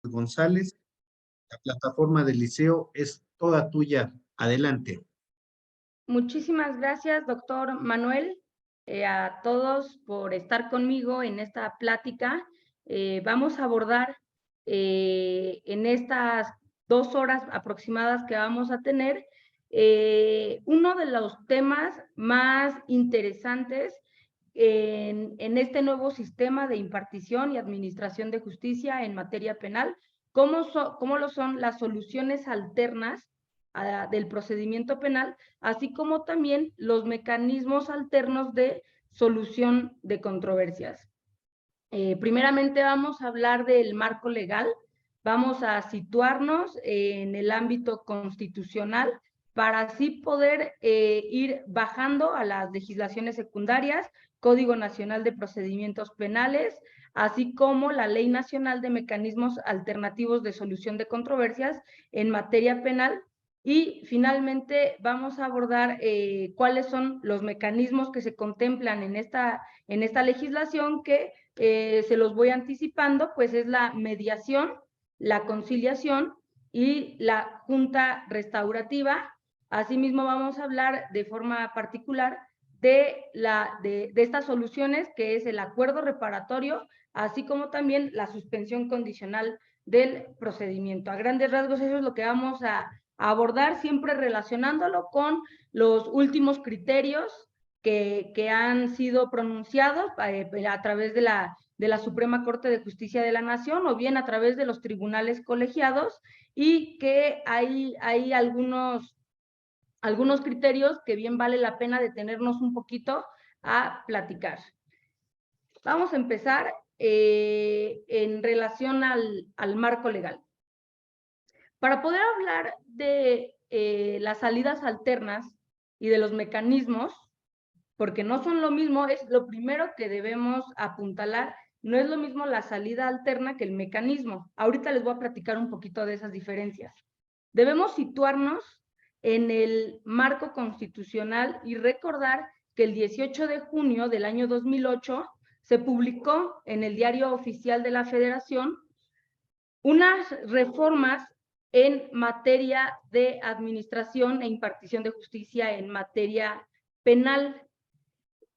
González. La plataforma del liceo es toda tuya. Adelante. Muchísimas gracias, doctor Manuel, a todos por estar conmigo en esta plática. Vamos a abordar en estas 2 horas aproximadas que vamos a tener uno de los temas más interesantes en este nuevo sistema de impartición y administración de justicia en materia penal, cómo lo son las soluciones alternas del procedimiento penal, así como también los mecanismos alternos de solución de controversias. Primeramente vamos a hablar del marco legal, vamos a situarnos en el ámbito constitucional para así poder ir bajando a las legislaciones secundarias, Código Nacional de Procedimientos Penales, así como la Ley Nacional de Mecanismos Alternativos de Solución de Controversias en materia penal. Y finalmente vamos a abordar cuáles son los mecanismos que se contemplan en esta legislación que se los voy anticipando, pues es la mediación, la conciliación y la junta restaurativa. Asimismo vamos a hablar de forma particular de estas soluciones, que es el acuerdo reparatorio, así como también la suspensión condicional del procedimiento. A grandes rasgos eso es lo que vamos a abordar, siempre relacionándolo con los últimos criterios que han sido pronunciados a través de la Suprema Corte de Justicia de la Nación o bien a través de los tribunales colegiados, y que hay algunos criterios que bien vale la pena detenernos un poquito a platicar. Vamos a empezar en relación al marco legal. Para poder hablar de las salidas alternas y de los mecanismos, porque no son lo mismo, es lo primero que debemos apuntalar, no es lo mismo la salida alterna que el mecanismo. Ahorita les voy a platicar un poquito de esas diferencias. Debemos situarnos en el marco constitucional y recordar que el 18 de junio del año 2008 se publicó en el Diario Oficial de la Federación unas reformas en materia de administración e impartición de justicia en materia penal.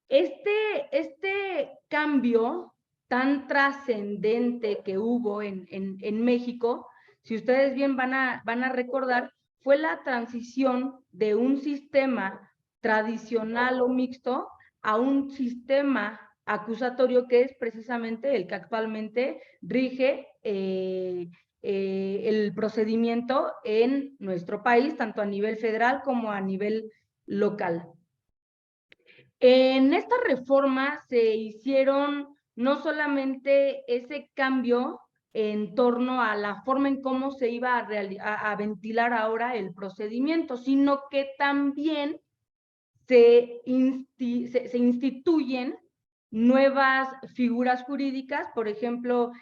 Este cambio tan trascendente que hubo en México, si ustedes bien van a recordar, fue la transición de un sistema tradicional o mixto a un sistema acusatorio que es precisamente el que actualmente rige el procedimiento en nuestro país, tanto a nivel federal como a nivel local. En esta reforma se hicieron no solamente ese cambio en torno a la forma en cómo se iba a ventilar ahora el procedimiento, sino que también se instituyen nuevas figuras jurídicas. Por ejemplo,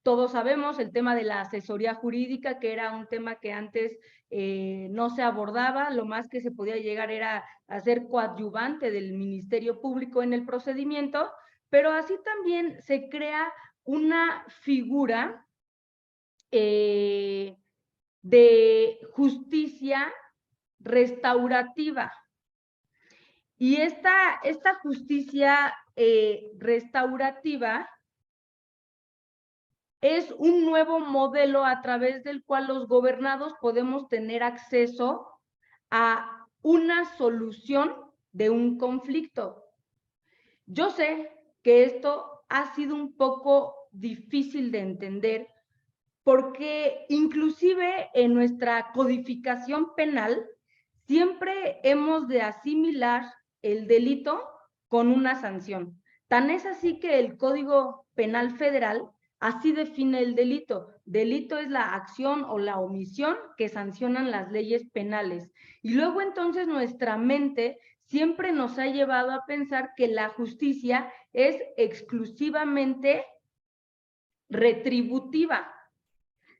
todos sabemos el tema de la asesoría jurídica, que era un tema que antes no se abordaba, lo más que se podía llegar era a ser coadyuvante del Ministerio Público en el procedimiento, pero así también se crea una figura de justicia restaurativa. Y esta justicia restaurativa es un nuevo modelo a través del cual los gobernados podemos tener acceso a una solución de un conflicto. Yo sé que esto ha sido un poco difícil de entender porque inclusive en nuestra codificación penal siempre hemos de asimilar el delito con una sanción. Tan es así que el Código Penal Federal así define el delito. Delito es la acción o la omisión que sancionan las leyes penales. Y luego entonces nuestra mente siempre nos ha llevado a pensar que la justicia es exclusivamente retributiva.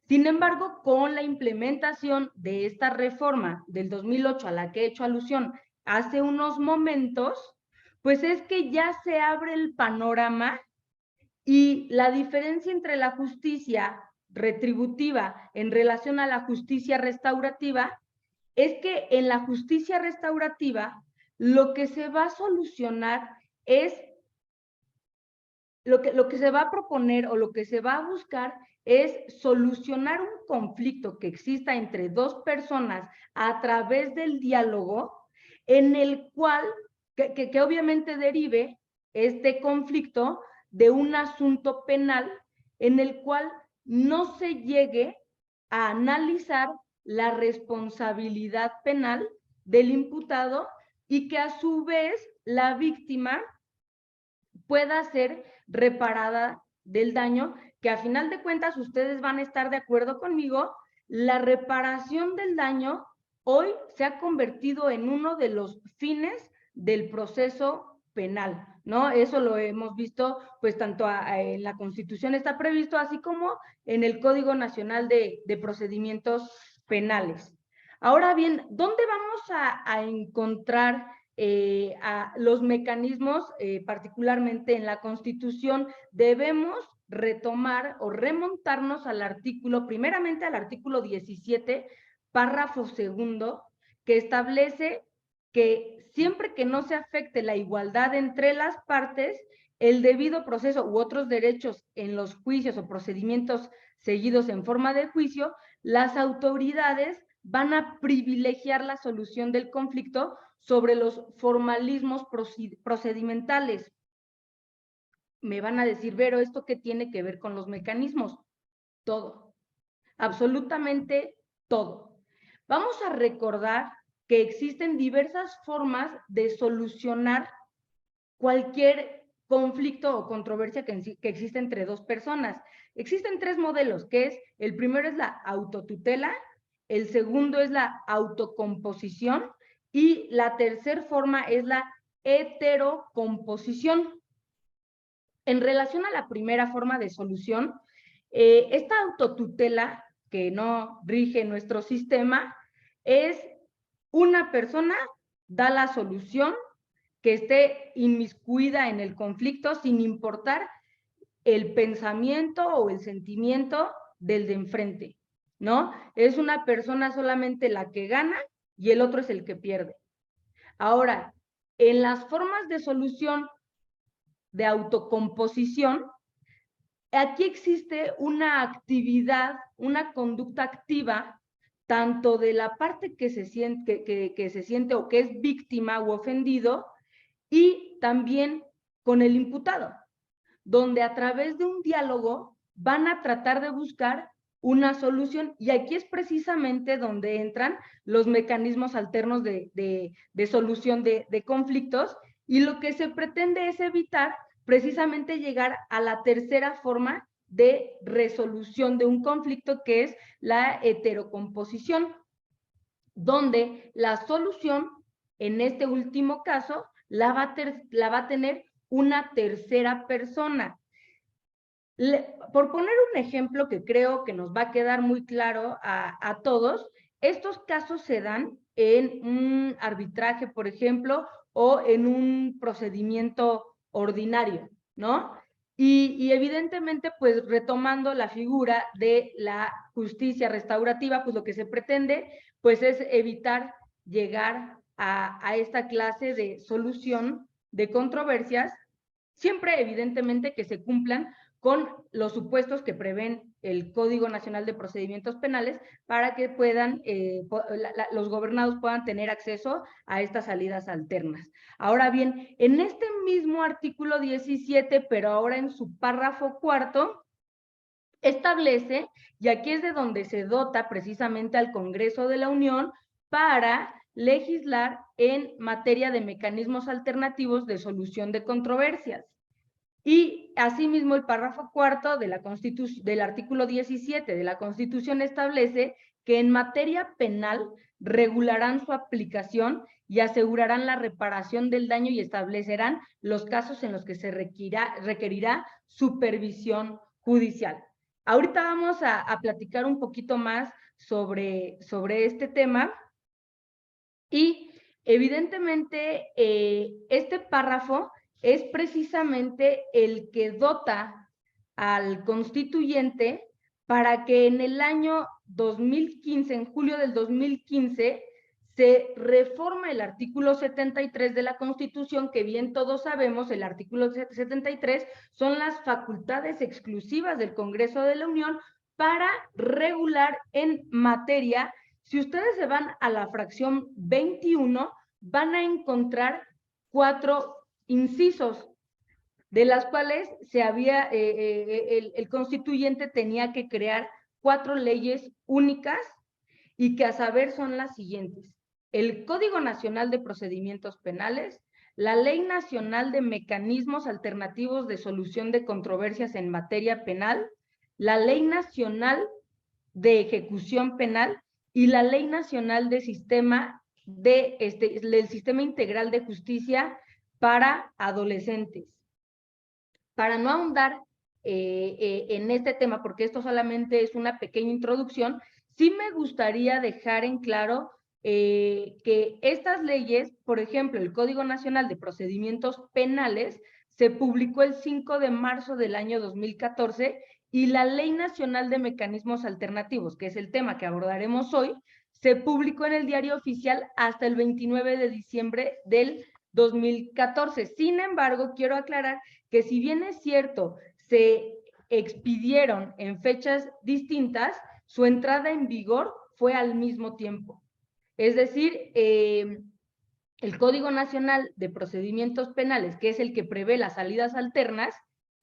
Sin embargo, con la implementación de esta reforma del 2008 a la que he hecho alusión hace unos momentos, pues es que ya se abre el panorama Y la diferencia entre la justicia retributiva en relación a la justicia restaurativa es que en la justicia restaurativa lo que se va a solucionar es, lo que se va a proponer o lo que se va a buscar es solucionar un conflicto que exista entre dos personas a través del diálogo, en el cual, que obviamente derive este conflicto de un asunto penal en el cual no se llegue a analizar la responsabilidad penal del imputado y que a su vez la víctima pueda ser reparada del daño, que a final de cuentas ustedes van a estar de acuerdo conmigo, la reparación del daño hoy se ha convertido en uno de los fines del proceso penal, ¿no? Eso lo hemos visto, pues tanto en la Constitución está previsto, así como en el Código Nacional de Procedimientos Penales. Ahora bien, ¿dónde vamos a encontrar a los mecanismos, particularmente en la Constitución? Debemos retomar o remontarnos al artículo, primeramente al artículo 17, párrafo segundo, que establece que siempre que no se afecte la igualdad entre las partes, el debido proceso u otros derechos en los juicios o procedimientos seguidos en forma de juicio, las autoridades van a privilegiar la solución del conflicto sobre los formalismos procedimentales. Me van a decir, Vero, ¿esto qué tiene que ver con los mecanismos? Todo, absolutamente todo. Vamos a recordar que existen diversas formas de solucionar cualquier conflicto o controversia que existe entre dos personas. Existen tres modelos, que es, el primero es la autotutela, el segundo es la autocomposición y la tercera forma es la heterocomposición. En relación a la primera forma de solución, esta autotutela que no rige nuestro sistema es una persona da la solución que esté inmiscuida en el conflicto sin importar el pensamiento o el sentimiento del de enfrente, ¿no? Es una persona solamente la que gana y el otro es el que pierde. Ahora, en las formas de solución de autocomposición, aquí existe una actividad, una conducta activa, tanto de la parte que se siente, que se siente o que es víctima o ofendido, y también con el imputado, donde a través de un diálogo van a tratar de buscar una solución, y aquí es precisamente donde entran los mecanismos alternos de solución de conflictos, y lo que se pretende es evitar precisamente llegar a la tercera forma de resolución de un conflicto, que es la heterocomposición, donde la solución, en este último caso, la va a tener una tercera persona. Por poner un ejemplo que creo que nos va a quedar muy claro a todos, estos casos se dan en un arbitraje, por ejemplo, o en un procedimiento ordinario, ¿no? Y evidentemente, pues retomando la figura de la justicia restaurativa, pues lo que se pretende, pues es evitar llegar a esta clase de solución de controversias, siempre evidentemente que se cumplan con los supuestos que prevén el Código Nacional de Procedimientos Penales, para que puedan, los gobernados puedan tener acceso a estas salidas alternas. Ahora bien, en este mismo artículo 17, pero ahora en su párrafo cuarto, establece, y aquí es de donde se dota precisamente al Congreso de la Unión para legislar en materia de mecanismos alternativos de solución de controversias. Y asimismo el párrafo cuarto de la del artículo 17 de la Constitución establece que en materia penal regularán su aplicación y asegurarán la reparación del daño y establecerán los casos en los que se requerirá supervisión judicial. Ahorita vamos a platicar un poquito más sobre este tema, y evidentemente este párrafo es precisamente el que dota al constituyente para que en el año 2015, en julio del 2015, se reforma el artículo 73 de la Constitución, que bien todos sabemos, el artículo 73 son las facultades exclusivas del Congreso de la Unión para regular en materia. Si ustedes se van a la fracción 21, van a encontrar 4 incisos, de las cuales el constituyente tenía que crear 4 leyes únicas, y que a saber son las siguientes: el Código Nacional de Procedimientos Penales, la Ley Nacional de Mecanismos Alternativos de Solución de Controversias en Materia Penal, la Ley Nacional de Ejecución Penal y la Ley Nacional del Sistema Integral de Justicia para Adolescentes. Para no ahondar en este tema, porque esto solamente es una pequeña introducción, sí me gustaría dejar en claro que estas leyes, por ejemplo, el Código Nacional de Procedimientos Penales, se publicó el 5 de marzo del año 2014, y la Ley Nacional de Mecanismos Alternativos, que es el tema que abordaremos hoy, se publicó en el Diario Oficial hasta el 29 de diciembre del 2014. Sin embargo, quiero aclarar que si bien es cierto, se expidieron en fechas distintas, su entrada en vigor fue al mismo tiempo. Es decir, el Código Nacional de Procedimientos Penales, que es el que prevé las salidas alternas,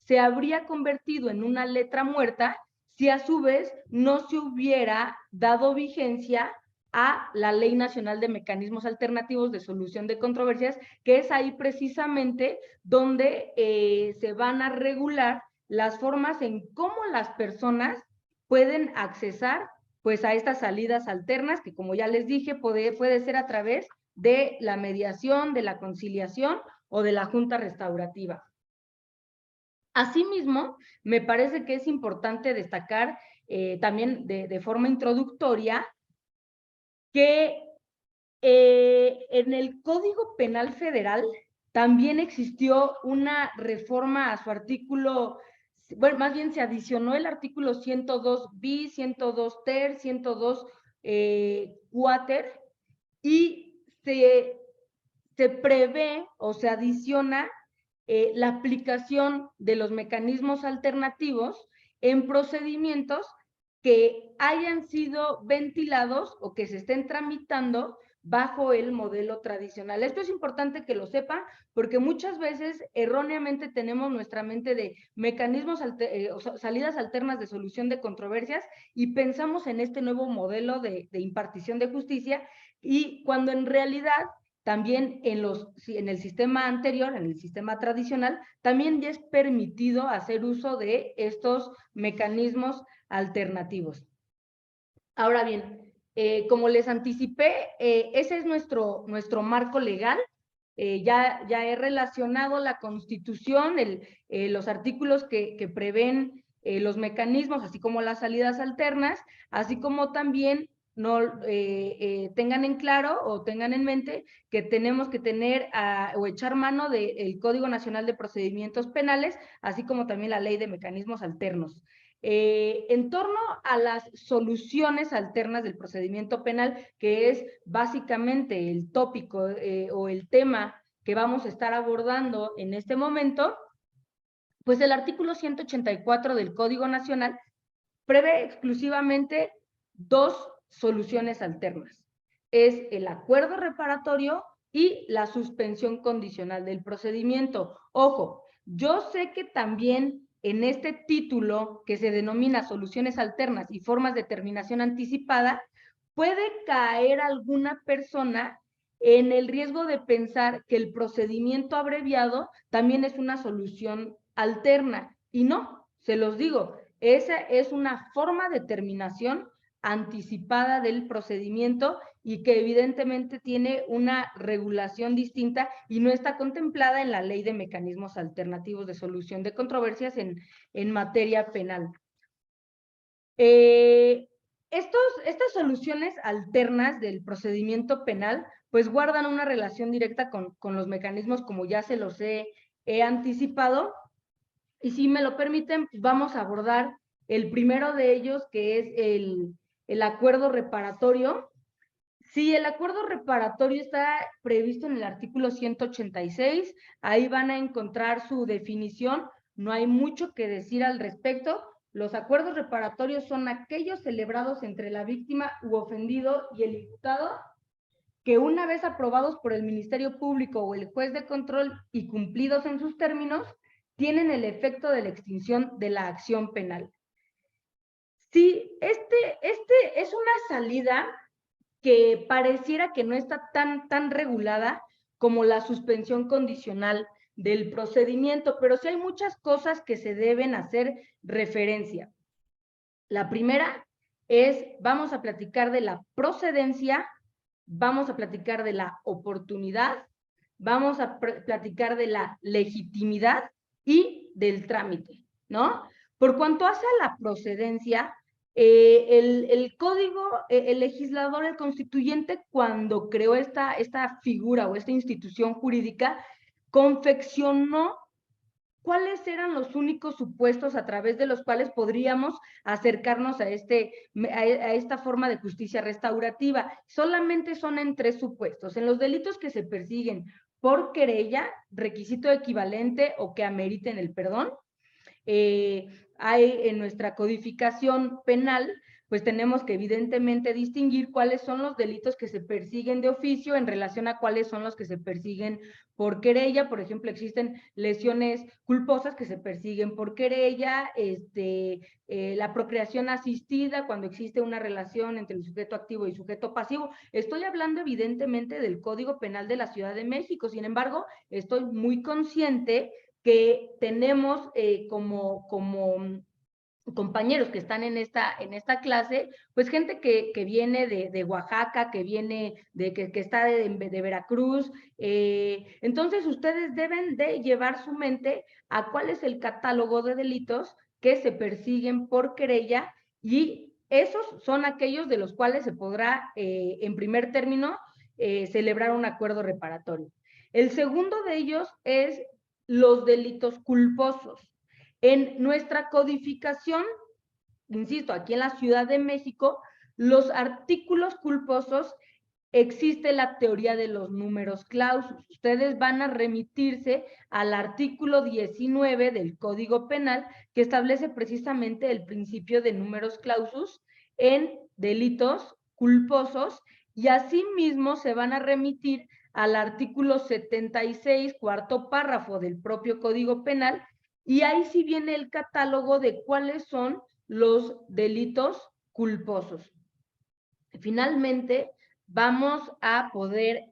se habría convertido en una letra muerta si a su vez no se hubiera dado vigencia a la Ley Nacional de Mecanismos Alternativos de Solución de Controversias, que es ahí precisamente donde se van a regular las formas en cómo las personas pueden accesar pues a estas salidas alternas, que como ya les dije, puede ser a través de la mediación, de la conciliación o de la junta restaurativa. Asimismo, me parece que es importante destacar también de forma introductoria que en el Código Penal Federal también existió una reforma a su artículo, bueno, más bien se adicionó el artículo 102 bis, 102 ter, 102 quater, y se prevé o se adiciona la aplicación de los mecanismos alternativos en procedimientos que hayan sido ventilados o que se estén tramitando bajo el modelo tradicional. Esto es importante que lo sepan, porque muchas veces erróneamente tenemos nuestra mente de mecanismos, salidas alternas de solución de controversias, y pensamos en este nuevo modelo de impartición de justicia, y cuando en realidad también en el sistema anterior, en el sistema tradicional, también ya es permitido hacer uso de estos mecanismos alternativos. Ahora bien, como les anticipé, ese es nuestro marco legal. Ya he relacionado la Constitución, los artículos que prevén los mecanismos, así como las salidas alternas, así como también tengan en claro o tengan en mente que tenemos que tener o echar mano del Código Nacional de Procedimientos Penales, así como también la Ley de Mecanismos Alternos. En torno a las soluciones alternas del procedimiento penal, que es básicamente el tópico o el tema que vamos a estar abordando en este momento, pues el artículo 184 del Código Nacional prevé exclusivamente 2 soluciones alternas. Es el acuerdo reparatorio y la suspensión condicional del procedimiento. Ojo, yo sé que también en este título que se denomina soluciones alternas y formas de terminación anticipada, puede caer alguna persona en el riesgo de pensar que el procedimiento abreviado también es una solución alterna, y no, se los digo, esa es una forma de terminación anticipada del procedimiento y que evidentemente tiene una regulación distinta y no está contemplada en la Ley de Mecanismos Alternativos de Solución de Controversias en materia penal. Estas soluciones alternas del procedimiento penal pues guardan una relación directa con los mecanismos, como ya se los he anticipado, Y si me lo permiten, pues vamos a abordar el primero de ellos, que es el acuerdo reparatorio. Sí, el acuerdo reparatorio está previsto en el artículo 186, ahí van a encontrar su definición, no hay mucho que decir al respecto. Los acuerdos reparatorios son aquellos celebrados entre la víctima u ofendido y el imputado, que una vez aprobados por el Ministerio Público o el juez de control y cumplidos en sus términos, tienen el efecto de la extinción de la acción penal. Sí, este es una salida que pareciera que no está tan regulada como la suspensión condicional del procedimiento, pero sí hay muchas cosas que se deben hacer referencia. La primera es, vamos a platicar de la procedencia, vamos a platicar de la oportunidad, vamos a platicar de la legitimidad y del trámite, ¿no? Por cuanto hace a la procedencia, el código, el legislador, el constituyente, cuando creó esta figura o esta institución jurídica, confeccionó cuáles eran los únicos supuestos a través de los cuales podríamos acercarnos a esta forma de justicia restaurativa. Solamente son en 3 supuestos. En los delitos que se persiguen por querella, requisito equivalente o que ameriten el perdón. Hay en nuestra codificación penal, pues tenemos que evidentemente distinguir cuáles son los delitos que se persiguen de oficio en relación a cuáles son los que se persiguen por querella. Por ejemplo, existen lesiones culposas que se persiguen por querella, la procreación asistida cuando existe una relación entre el sujeto activo y sujeto pasivo. Estoy hablando evidentemente del Código Penal de la Ciudad de México, sin embargo, estoy muy consciente que tenemos como compañeros que están en esta clase, pues gente que viene de Oaxaca, que viene que está de Veracruz. Entonces, ustedes deben de llevar su mente a cuál es el catálogo de delitos que se persiguen por querella, y esos son aquellos de los cuales se podrá, en primer término, celebrar un acuerdo reparatorio. El segundo de ellos es los delitos culposos. En nuestra codificación, insisto, aquí en la Ciudad de México, los artículos culposos, existe la teoría de los números clausus. Ustedes van a remitirse al artículo 19 del Código Penal, que establece precisamente el principio de números clausus en delitos culposos, y asimismo se van a remitir al artículo 76, cuarto párrafo del propio Código Penal, y ahí sí viene el catálogo de cuáles son los delitos culposos. Finalmente, vamos a poder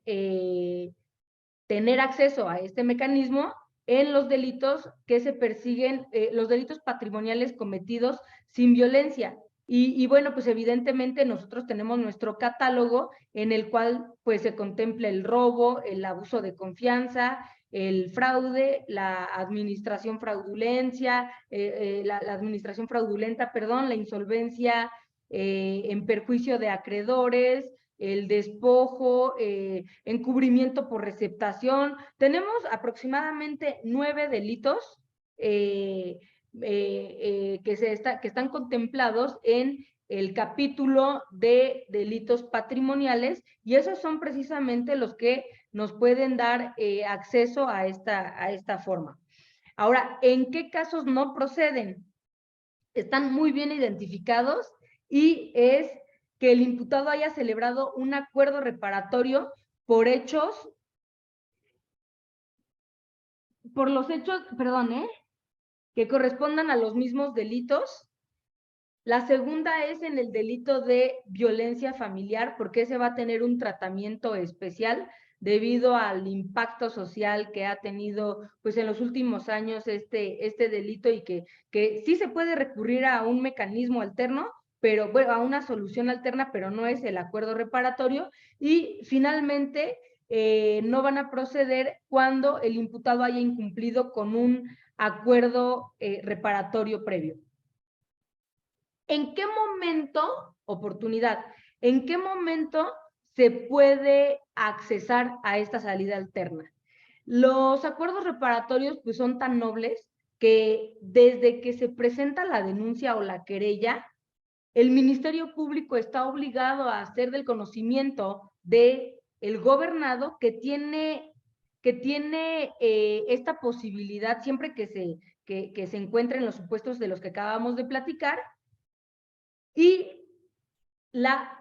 tener acceso a este mecanismo en los delitos que se persiguen, los delitos patrimoniales cometidos sin violencia. Y bueno, pues evidentemente nosotros tenemos nuestro catálogo en el cual pues se contempla el robo, el abuso de confianza, el fraude, la administración fraudulencia, la administración fraudulenta, perdón, la insolvencia en perjuicio de acreedores, el despojo, encubrimiento por receptación. Tenemos aproximadamente 9 delitos que están contemplados en el capítulo de delitos patrimoniales, y esos son precisamente los que nos pueden dar acceso a esta forma. Ahora, ¿en qué casos no proceden? Están muy bien identificados, y es que el imputado haya celebrado un acuerdo reparatorio por los hechos, perdón, que correspondan a los mismos delitos. La segunda es en el delito de violencia familiar, porque ese va a tener un tratamiento especial debido al impacto social que ha tenido pues en los últimos años este delito, y que sí se puede recurrir a un mecanismo alterno, pero bueno, a una solución alterna, pero no es el acuerdo reparatorio. Y finalmente, no van a proceder cuando el imputado haya incumplido con un acuerdo reparatorio previo. ¿En qué momento, oportunidad, en qué momento se puede accesar a esta salida alterna? Los acuerdos reparatorios pues son tan nobles que desde que se presenta la denuncia o la querella, el Ministerio Público está obligado a hacer del conocimiento del gobernado que tiene esta posibilidad siempre que se encuentren los supuestos de los que acabamos de platicar. Y la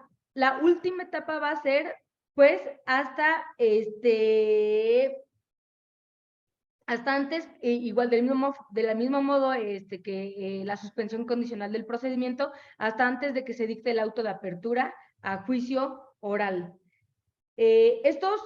última etapa va a ser, pues, hasta antes, igual del mismo modo que la suspensión condicional del procedimiento, hasta antes de que se dicte el auto de apertura a juicio oral. Estos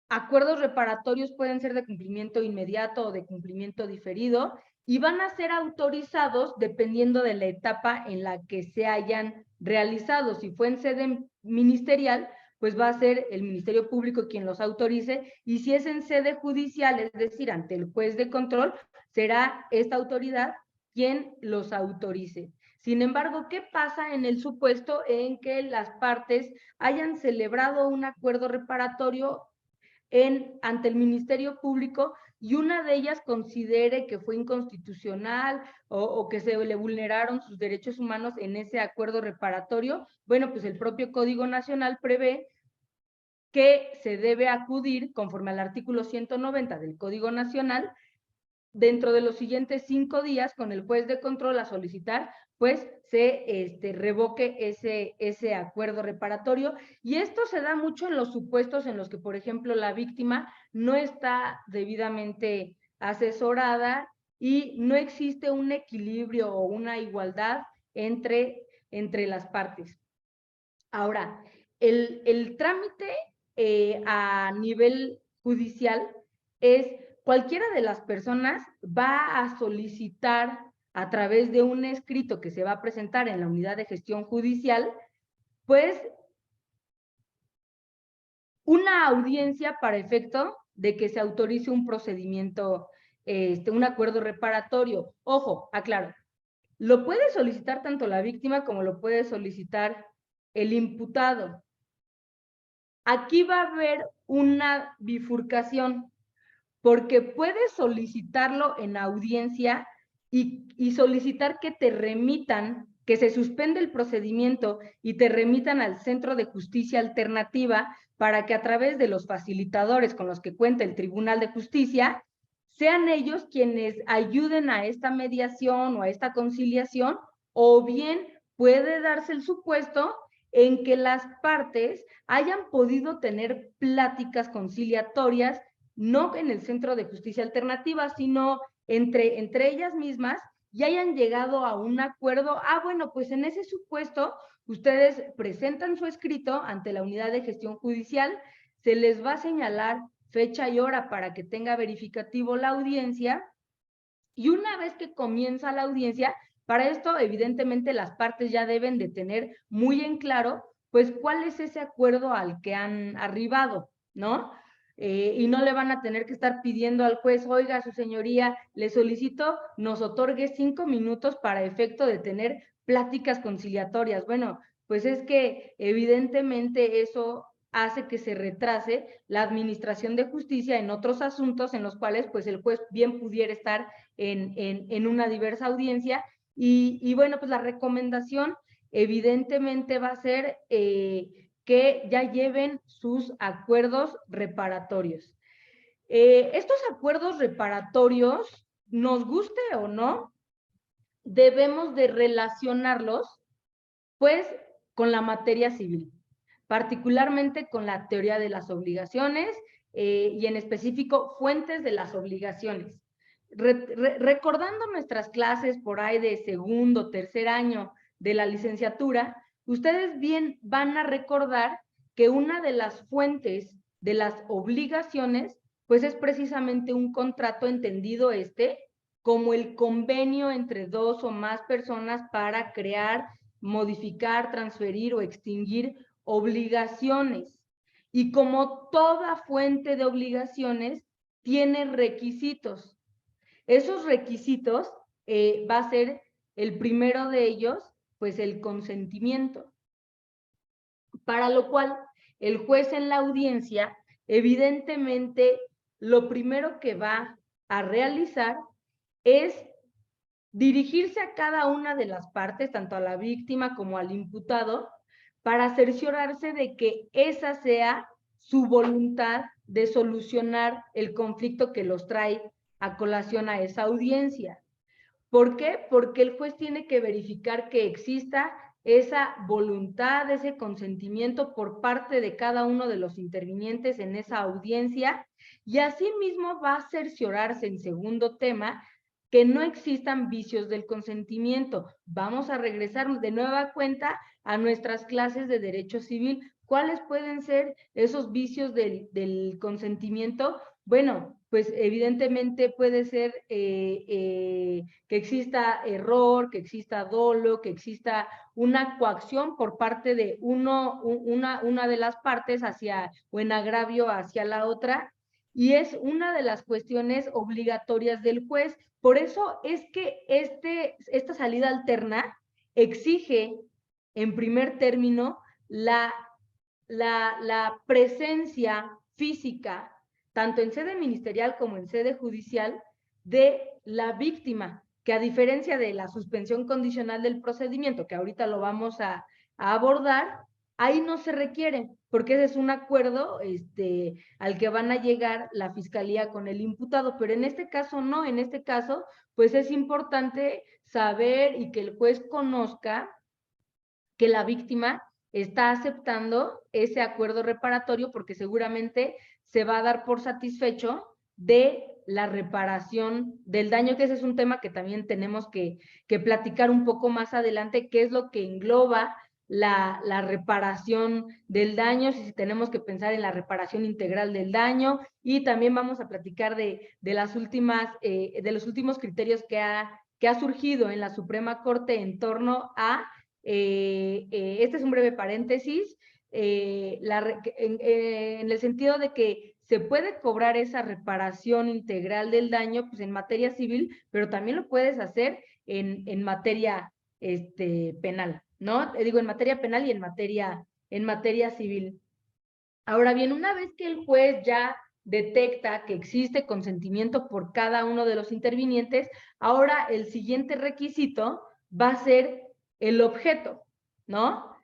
acuerdos reparatorios pueden ser de cumplimiento inmediato o de cumplimiento diferido y van a ser autorizados dependiendo de la etapa en la que se hayan realizado. Si fue en sede ministerial, pues va a ser el Ministerio Público quien los autorice, y si es en sede judicial, es decir, ante el juez de control, será esta autoridad quien los autorice. Sin embargo, ¿qué pasa en el supuesto en que las partes hayan celebrado un acuerdo reparatorio ante el Ministerio Público y una de ellas considere que fue inconstitucional o que se le vulneraron sus derechos humanos en ese acuerdo reparatorio? Bueno, pues el propio Código Nacional prevé que se debe acudir, conforme al artículo 190 del Código Nacional, dentro de los siguientes 5 días con el juez de control a solicitar, pues se revoque ese acuerdo reparatorio. Y esto se da mucho en los supuestos en los que, por ejemplo, la víctima no está debidamente asesorada y no existe un equilibrio o una igualdad entre las partes. Ahora, el trámite a nivel judicial es: cualquiera de las personas va a solicitar a través de un escrito que se va a presentar en la unidad de gestión judicial, pues, una audiencia para efecto de que se autorice un procedimiento, un acuerdo reparatorio. Ojo, aclaro, lo puede solicitar tanto la víctima como lo puede solicitar el imputado. Aquí va a haber una bifurcación, porque puedes solicitarlo en audiencia y solicitar que te remitan, que se suspende el procedimiento y te remitan al Centro de Justicia Alternativa para que a través de los facilitadores con los que cuenta el Tribunal de Justicia, sean ellos quienes ayuden a esta mediación o a esta conciliación, o bien puede darse el supuesto en que las partes hayan podido tener pláticas conciliatorias, no en el Centro de Justicia Alternativa, sino entre ellas mismas, y hayan llegado a un acuerdo. Bueno, pues en ese supuesto, ustedes presentan su escrito ante la unidad de gestión judicial, se les va a señalar fecha y hora para que tenga verificativo la audiencia, y una vez que comienza la audiencia, para esto evidentemente las partes ya deben de tener muy en claro, pues, cuál es ese acuerdo al que han arribado, ¿no? Y no le van a tener que estar pidiendo al juez: oiga, su señoría, le solicito nos otorgue 5 minutos para efecto de tener pláticas conciliatorias. Bueno, pues es que evidentemente eso hace que se retrase la administración de justicia en otros asuntos en los cuales, pues, el juez bien pudiera estar en una diversa audiencia. Y bueno, pues la recomendación evidentemente va a ser que ya lleven sus acuerdos reparatorios. Estos acuerdos reparatorios, nos guste o no, debemos de relacionarlos, pues, con la materia civil, particularmente con la teoría de las obligaciones y en específico fuentes de las obligaciones. Recordando nuestras clases por ahí de segundo, tercer año de la licenciatura, ustedes bien van a recordar que una de las fuentes de las obligaciones, pues, es precisamente un contrato, entendido como el convenio entre dos o más personas para crear, modificar, transferir o extinguir obligaciones. Y como toda fuente de obligaciones, tiene requisitos. Esos requisitos va a ser el primero de ellos, pues, el consentimiento. Para lo cual, el juez en la audiencia, evidentemente, lo primero que va a realizar es dirigirse a cada una de las partes, tanto a la víctima como al imputado, para cerciorarse de que esa sea su voluntad de solucionar el conflicto que los trae a colación a esa audiencia. ¿Por qué? Porque el juez tiene que verificar que exista esa voluntad, ese consentimiento por parte de cada uno de los intervinientes en esa audiencia, y asimismo va a cerciorarse, en segundo tema, que no existan vicios del consentimiento. Vamos a regresar de nueva cuenta a nuestras clases de derecho civil. ¿Cuáles pueden ser esos vicios del consentimiento? Bueno, pues evidentemente puede ser que exista error, que exista dolo, que exista una coacción por parte de una de las partes hacia, o en agravio hacia la otra, y es una de las cuestiones obligatorias del juez. Por eso es que esta salida alterna exige, en primer término, la presencia física, tanto en sede ministerial como en sede judicial, de la víctima, que a diferencia de la suspensión condicional del procedimiento, que ahorita lo vamos a abordar, ahí no se requiere, porque ese es un acuerdo al que van a llegar la fiscalía con el imputado, pero en este caso no, en este caso, pues es importante saber y que el juez conozca que la víctima está aceptando ese acuerdo reparatorio porque seguramente se va a dar por satisfecho de la reparación del daño, que ese es un tema que también tenemos que platicar un poco más adelante, qué es lo que engloba la reparación del daño, si tenemos que pensar en la reparación integral del daño, y también vamos a platicar de los últimos criterios que ha surgido en la Suprema Corte en torno a este es un breve paréntesis, en el sentido de que se puede cobrar esa reparación integral del daño pues en materia civil, pero también lo puedes hacer en materia penal, ¿no? Digo, en materia penal y en materia civil. Ahora bien, una vez que el juez ya detecta que existe consentimiento por cada uno de los intervinientes, ahora el siguiente requisito va a ser el objeto, ¿no?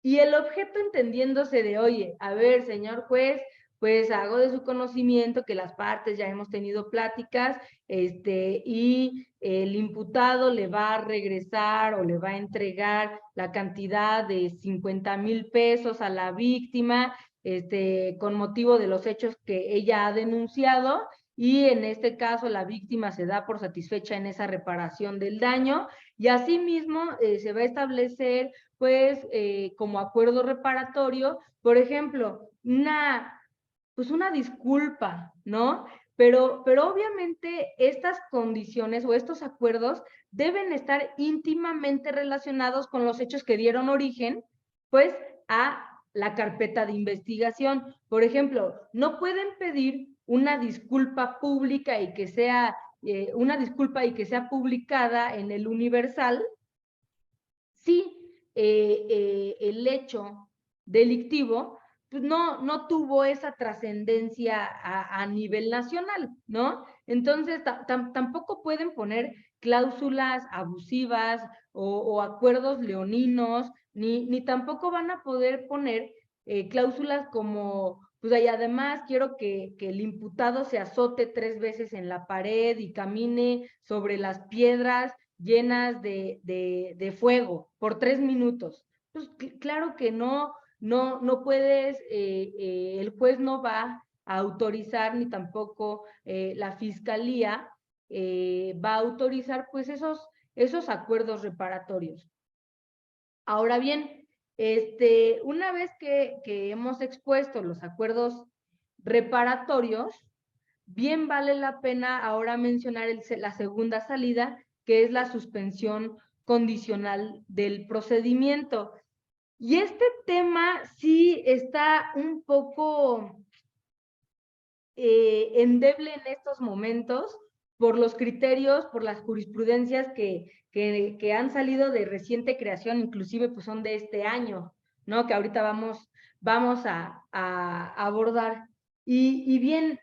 Y el objeto entendiéndose de, oye, a ver, señor juez, pues hago de su conocimiento que las partes ya hemos tenido pláticas, y el imputado le va a regresar o le va a entregar la cantidad de 50,000 pesos a la víctima, con motivo de los hechos que ella ha denunciado, y en este caso la víctima se da por satisfecha en esa reparación del daño, y asimismo se va a establecer pues como acuerdo reparatorio, por ejemplo, pues una disculpa, ¿no? Pero obviamente estas condiciones o estos acuerdos deben estar íntimamente relacionados con los hechos que dieron origen, pues, a la carpeta de investigación. Por ejemplo, no pueden pedir una disculpa pública y que sea publicada en el Universal si el hecho delictivo pues no tuvo esa trascendencia a nivel nacional, ¿no? Entonces, tampoco pueden poner cláusulas abusivas o acuerdos leoninos, ni tampoco van a poder poner cláusulas como, pues y además quiero que el imputado se azote 3 veces en la pared y camine sobre las piedras llenas de fuego por 3 minutos. Pues claro que no puedes, el juez no va a autorizar, ni tampoco la fiscalía va a autorizar pues esos acuerdos reparatorios. Ahora bien, una vez que hemos expuesto los acuerdos reparatorios, bien vale la pena ahora mencionar la segunda salida, que es la suspensión condicional del procedimiento. Y este tema sí está un poco endeble en estos momentos por los criterios, por las jurisprudencias que han salido de reciente creación, inclusive pues son de este año, ¿no? Que ahorita vamos a abordar. Y bien,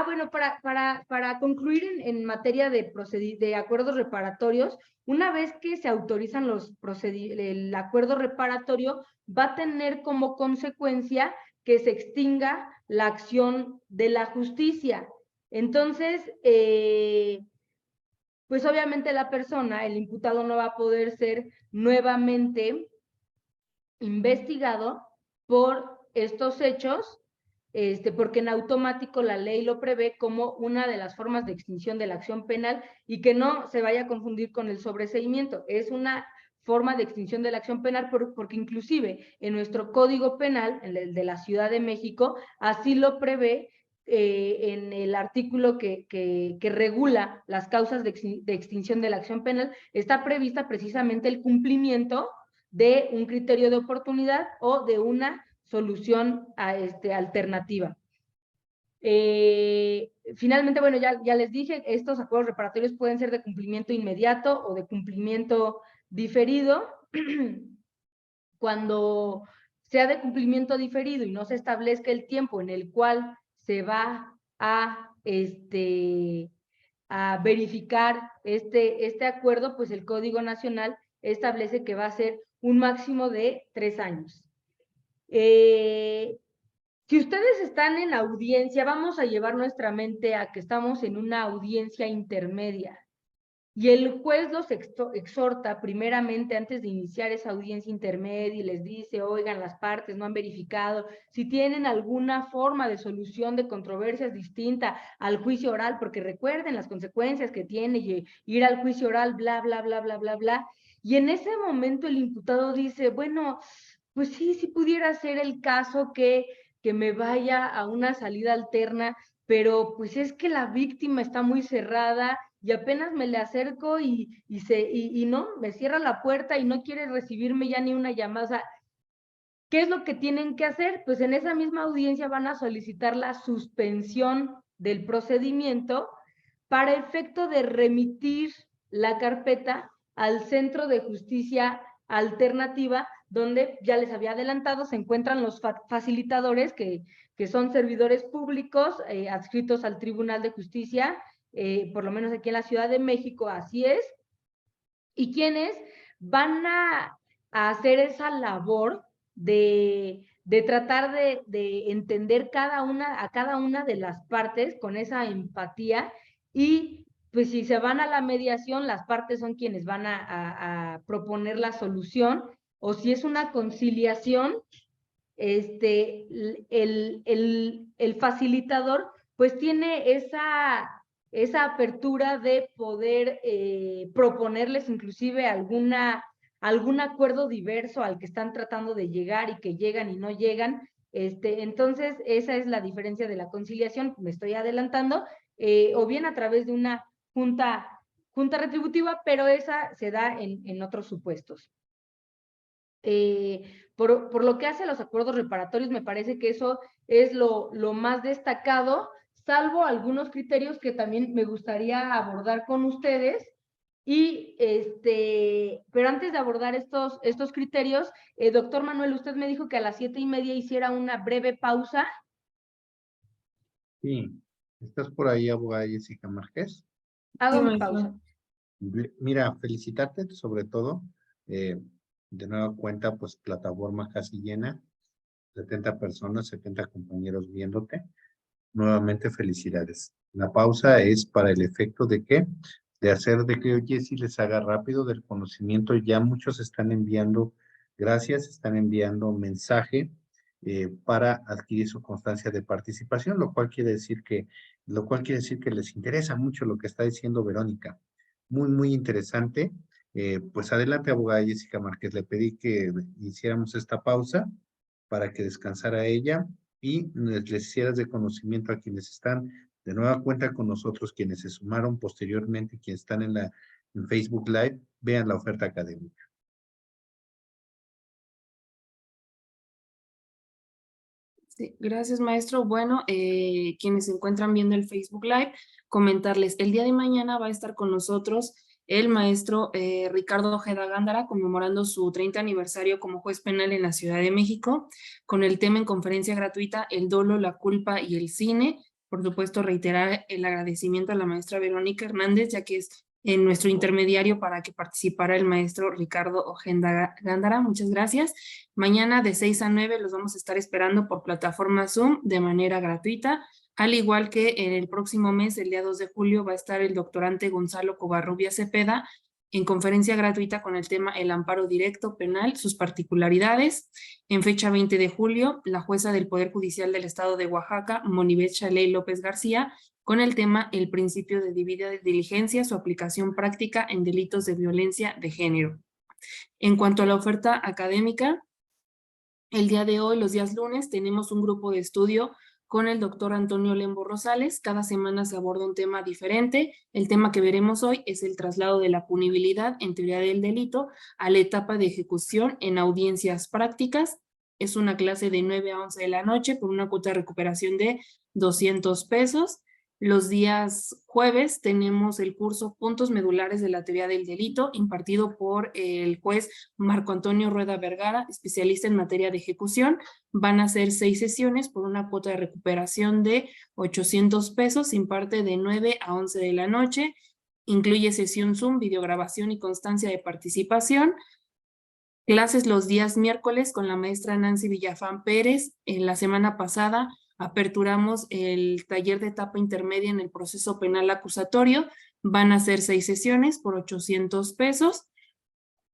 bueno, para concluir en materia de acuerdos reparatorios, una vez que se autorizan el acuerdo reparatorio, va a tener como consecuencia que se extinga la acción de la justicia. Entonces, pues obviamente la persona, el imputado, no va a poder ser nuevamente investigado por estos hechos, porque en automático la ley lo prevé como una de las formas de extinción de la acción penal, y que no se vaya a confundir con el sobreseimiento. Es una forma de extinción de la acción penal porque inclusive en nuestro Código Penal, en el de la Ciudad de México, así lo prevé, en el artículo que regula las causas de extinción de la acción penal, está prevista precisamente el cumplimiento de un criterio de oportunidad o de una solución alternativa. Finalmente, bueno, ya les dije, estos acuerdos reparatorios pueden ser de cumplimiento inmediato o de cumplimiento diferido. Cuando sea de cumplimiento diferido y no se establezca el tiempo en el cual se va a verificar este acuerdo, pues el Código Nacional establece que va a ser un máximo de 3 años. Si ustedes están en audiencia, vamos a llevar nuestra mente a que estamos en una audiencia intermedia y el juez los exhorta primeramente antes de iniciar esa audiencia intermedia y les dice: oigan, las partes no han verificado si tienen alguna forma de solución de controversias distinta al juicio oral, porque recuerden las consecuencias que tiene ir al juicio oral, bla, bla, bla, bla, bla, bla. Y en ese momento el imputado dice: bueno, pues sí pudiera ser el caso que me vaya a una salida alterna, pero pues es que la víctima está muy cerrada y apenas me le acerco y no, me cierra la puerta y no quiere recibirme ya ni una llamada. O sea, ¿qué es lo que tienen que hacer? Pues en esa misma audiencia van a solicitar la suspensión del procedimiento para efecto de remitir la carpeta al Centro de Justicia Alternativa, donde ya les había adelantado, se encuentran los facilitadores que son servidores públicos adscritos al Tribunal de Justicia, por lo menos aquí en la Ciudad de México, así es, y quienes van a hacer esa labor de tratar de entender a cada una de las partes con esa empatía. Y pues si se van a la mediación, las partes son quienes van a proponer la solución, o si es una conciliación, el facilitador pues tiene esa apertura de poder proponerles inclusive algún acuerdo diverso al que están tratando de llegar y que llegan y no llegan. Entonces, esa es la diferencia de la conciliación, me estoy adelantando, o bien a través de una junta retributiva, pero esa se da en otros supuestos. Por lo que hace a los acuerdos reparatorios, me parece que eso es lo más destacado, salvo algunos criterios que también me gustaría abordar con ustedes. Pero antes de abordar estos criterios, doctor Manuel, usted me dijo que a las 7:30 hiciera una breve pausa. Sí, ¿estás por ahí, abogada Jessica Márquez? Hago mi pausa. Mira, felicitarte sobre todo. De nueva cuenta, pues plataforma casi llena, 70 personas, 70 compañeros viéndote. Nuevamente felicidades. La pausa es para el efecto de qué? De hacer de que Jessy les haga rápido del conocimiento. Ya muchos están enviando, gracias, están enviando mensaje para adquirir su constancia de participación, lo cual quiere decir que les interesa mucho lo que está diciendo Verónica. Muy, muy interesante. Pues adelante, abogada Jessica Márquez. Le pedí que hiciéramos esta pausa para que descansara ella y les hicieras de conocimiento a quienes están de nueva cuenta con nosotros, quienes se sumaron posteriormente, quienes están en Facebook Live, vean la oferta académica. Sí, gracias, maestro. Bueno, quienes se encuentran viendo el Facebook Live, comentarles, el día de mañana va a estar con nosotros el maestro Ricardo Ojeda Gándara, conmemorando su 30 aniversario como juez penal en la Ciudad de México, con el tema en conferencia gratuita El dolo, la culpa y el cine. Por supuesto, reiterar el agradecimiento a la maestra Verónica Hernández, ya que es en nuestro intermediario para que participara el maestro Ricardo Ojeda Gándara. Muchas gracias. Mañana de 6 a 9 los vamos a estar esperando por plataforma Zoom de manera gratuita. Al igual que en el próximo mes, el día 2 de julio, va a estar el doctorante Gonzalo Covarrubias Cepeda en conferencia gratuita con el tema El amparo directo penal, sus particularidades. En fecha 20 de julio, la jueza del Poder Judicial del Estado de Oaxaca, Monibet Chaley López García, con el tema El principio de debida diligencia, su aplicación práctica en delitos de violencia de género. En cuanto a la oferta académica, el día de hoy, los días lunes, tenemos un grupo de estudio con el doctor Antonio Lembo Rosales. Cada semana se aborda un tema diferente. El tema que veremos hoy es el traslado de la punibilidad en teoría del delito a la etapa de ejecución en audiencias prácticas. Es una clase de 9 a 11 de la noche por una cuota de recuperación de 200 pesos. Los días jueves tenemos el curso Puntos Medulares de la Teoría del Delito, impartido por el juez Marco Antonio Rueda Vergara, especialista en materia de ejecución. Van a ser 6 sesiones por una cuota de recuperación de 800 pesos, imparte de 9 a 11 de la noche. Incluye sesión Zoom, videograbación y constancia de participación. Clases los días miércoles con la maestra Nancy Villafán Pérez. En la semana pasada aperturamos el taller de etapa intermedia en el proceso penal acusatorio. Van a ser 6 sesiones por 800 pesos.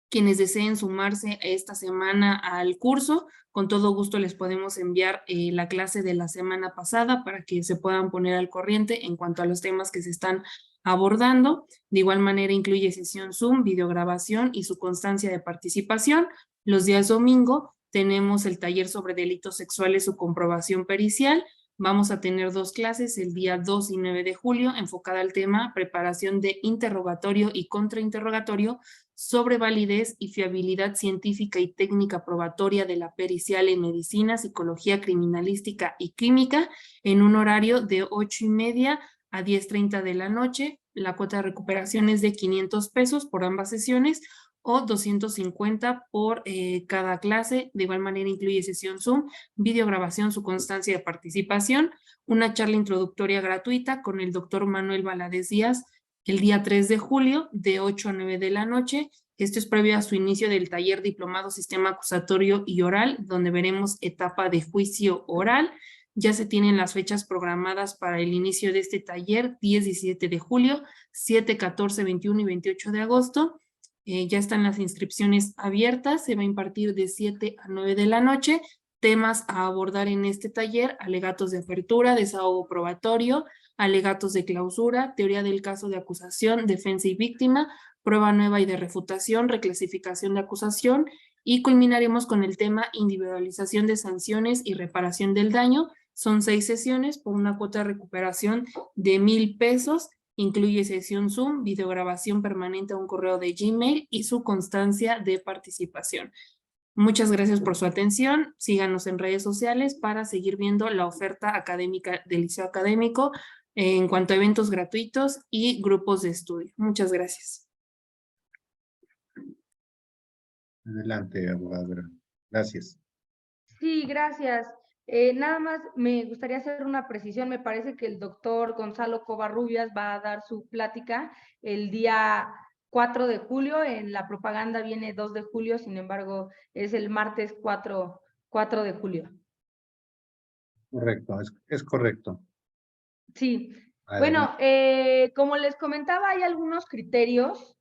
Quienes deseen sumarse esta semana al curso, con todo gusto les podemos enviar la clase de la semana pasada para que se puedan poner al corriente en cuanto a los temas que se están abordando. De igual manera incluye sesión Zoom, videograbación y su constancia de participación. Los días domingo tenemos el taller sobre delitos sexuales, su comprobación pericial. Vamos a tener 2 clases el día 2 y 9 de julio enfocada al tema preparación de interrogatorio y contrainterrogatorio sobre validez y fiabilidad científica y técnica probatoria de la pericial en medicina, psicología criminalística y química en un horario de 8:30 a 10:30 de la noche. La cuota de recuperación es de 500 pesos por ambas sesiones o 250 por cada clase. De igual manera incluye sesión Zoom, videograbación, su constancia de participación, una charla introductoria gratuita con el doctor Manuel Valadez Díaz el día 3 de julio de 8 a 9 de la noche. Esto es previo a su inicio del taller diplomado Sistema Acusatorio y Oral, donde veremos etapa de juicio oral. Ya se tienen las fechas programadas para el inicio de este taller, 10-17 de julio, 7, 14, 21 y 28 de agosto. Ya están las inscripciones abiertas, se va a impartir de 7 a 9 de la noche. Temas a abordar en este taller: alegatos de apertura, desahogo probatorio, alegatos de clausura, teoría del caso de acusación, defensa y víctima, prueba nueva y de refutación, reclasificación de acusación, y culminaremos con el tema individualización de sanciones y reparación del daño. Son 6 sesiones por una cuota de recuperación de 1,000 pesos. Incluye sesión Zoom, videograbación permanente a un correo de Gmail y su constancia de participación. Muchas gracias por su atención. Síganos en redes sociales para seguir viendo la oferta académica del Liceo Académico en cuanto a eventos gratuitos y grupos de estudio. Muchas gracias. Adelante, abogada. Gracias. Sí, gracias. Nada más me gustaría hacer una precisión. Me parece que el doctor Gonzalo Covarrubias va a dar su plática el día 4 de julio. En la propaganda viene 2 de julio, sin embargo, es el martes 4 de julio. Correcto, es correcto. Sí. Adelante. Bueno, como les comentaba, hay algunos criterios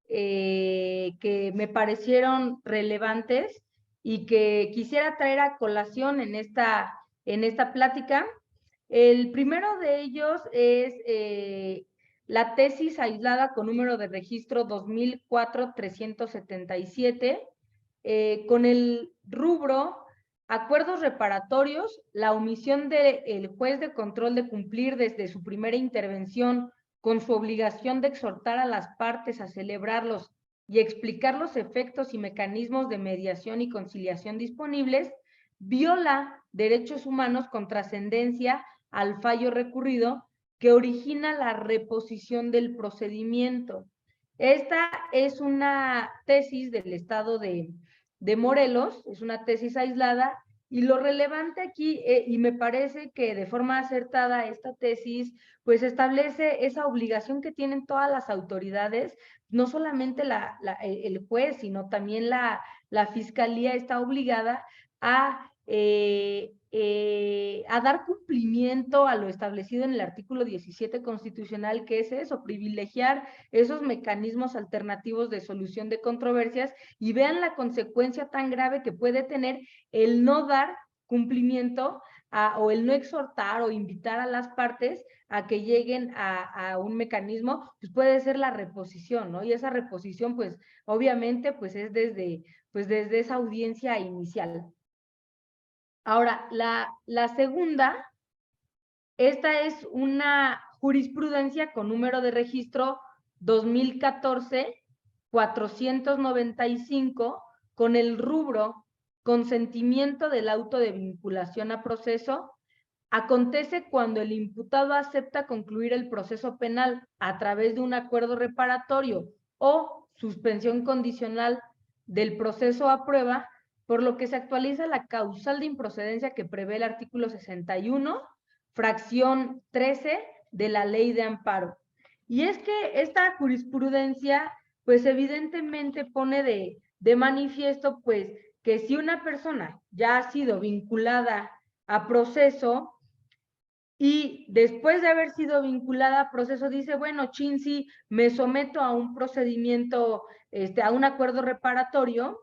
que me parecieron relevantes y que quisiera traer a colación en esta plática. El primero de ellos es la tesis aislada con número de registro 2004-377, con el rubro acuerdos reparatorios, la omisión del juez de control de cumplir desde su primera intervención con su obligación de exhortar a las partes a celebrarlos y explicar los efectos y mecanismos de mediación y conciliación disponibles, viola derechos humanos con trascendencia al fallo recurrido que origina la reposición del procedimiento. Esta es una tesis del estado de Morelos, es una tesis aislada, y lo relevante aquí, y me parece que de forma acertada esta tesis, pues establece esa obligación que tienen todas las autoridades, no solamente el juez, sino también la fiscalía está obligada a dar cumplimiento a lo establecido en el artículo 17 constitucional, que es eso, privilegiar esos mecanismos alternativos de solución de controversias, y vean la consecuencia tan grave que puede tener el no dar cumplimiento o el no exhortar o invitar a las partes a que lleguen a un mecanismo, pues puede ser la reposición, ¿no? Y esa reposición, pues obviamente, pues es desde esa audiencia inicial. Ahora, la segunda, esta es una jurisprudencia con número de registro 2014-495, con el rubro consentimiento del auto de vinculación a proceso. Acontece cuando el imputado acepta concluir el proceso penal a través de un acuerdo reparatorio o suspensión condicional del proceso a prueba, por lo que se actualiza la causal de improcedencia que prevé el artículo 61, fracción 13 de la Ley de Amparo. Y es que esta jurisprudencia, pues evidentemente pone de manifiesto, pues, que si una persona ya ha sido vinculada a proceso, y después de haber sido vinculada a proceso dice, bueno, chin, sí, me someto a un procedimiento, a un acuerdo reparatorio,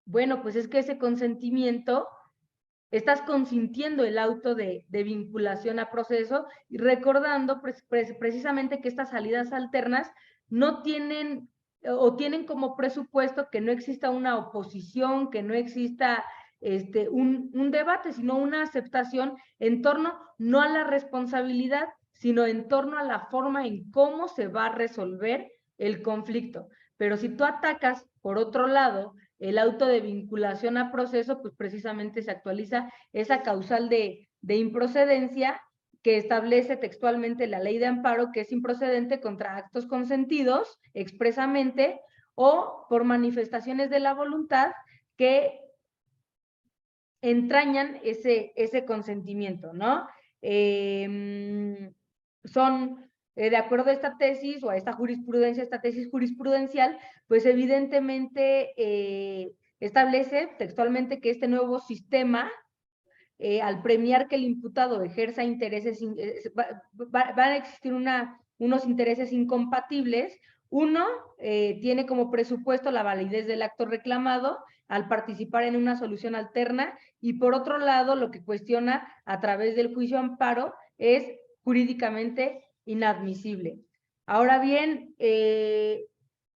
bueno, pues es que ese consentimiento, estás consintiendo el auto de vinculación a proceso, y recordando precisamente que estas salidas alternas no tienen o tienen como presupuesto que no exista una oposición, que no exista un debate, sino una aceptación en torno no a la responsabilidad, sino en torno a la forma en cómo se va a resolver el conflicto. Pero si tú atacas, por otro lado, el auto de vinculación a proceso, pues precisamente se actualiza esa causal de improcedencia que establece textualmente la Ley de Amparo, que es improcedente contra actos consentidos expresamente o por manifestaciones de la voluntad que entrañan ese consentimiento, ¿no? Son, de acuerdo a esta tesis o a esta jurisprudencia, esta tesis jurisprudencial, pues evidentemente establece textualmente que este nuevo sistema, al premiar que el imputado ejerza intereses, van a existir unos intereses incompatibles. Uno, tiene como presupuesto la validez del acto reclamado al participar en una solución alterna, y por otro lado, lo que cuestiona a través del juicio amparo es jurídicamente inadmisible. Ahora bien,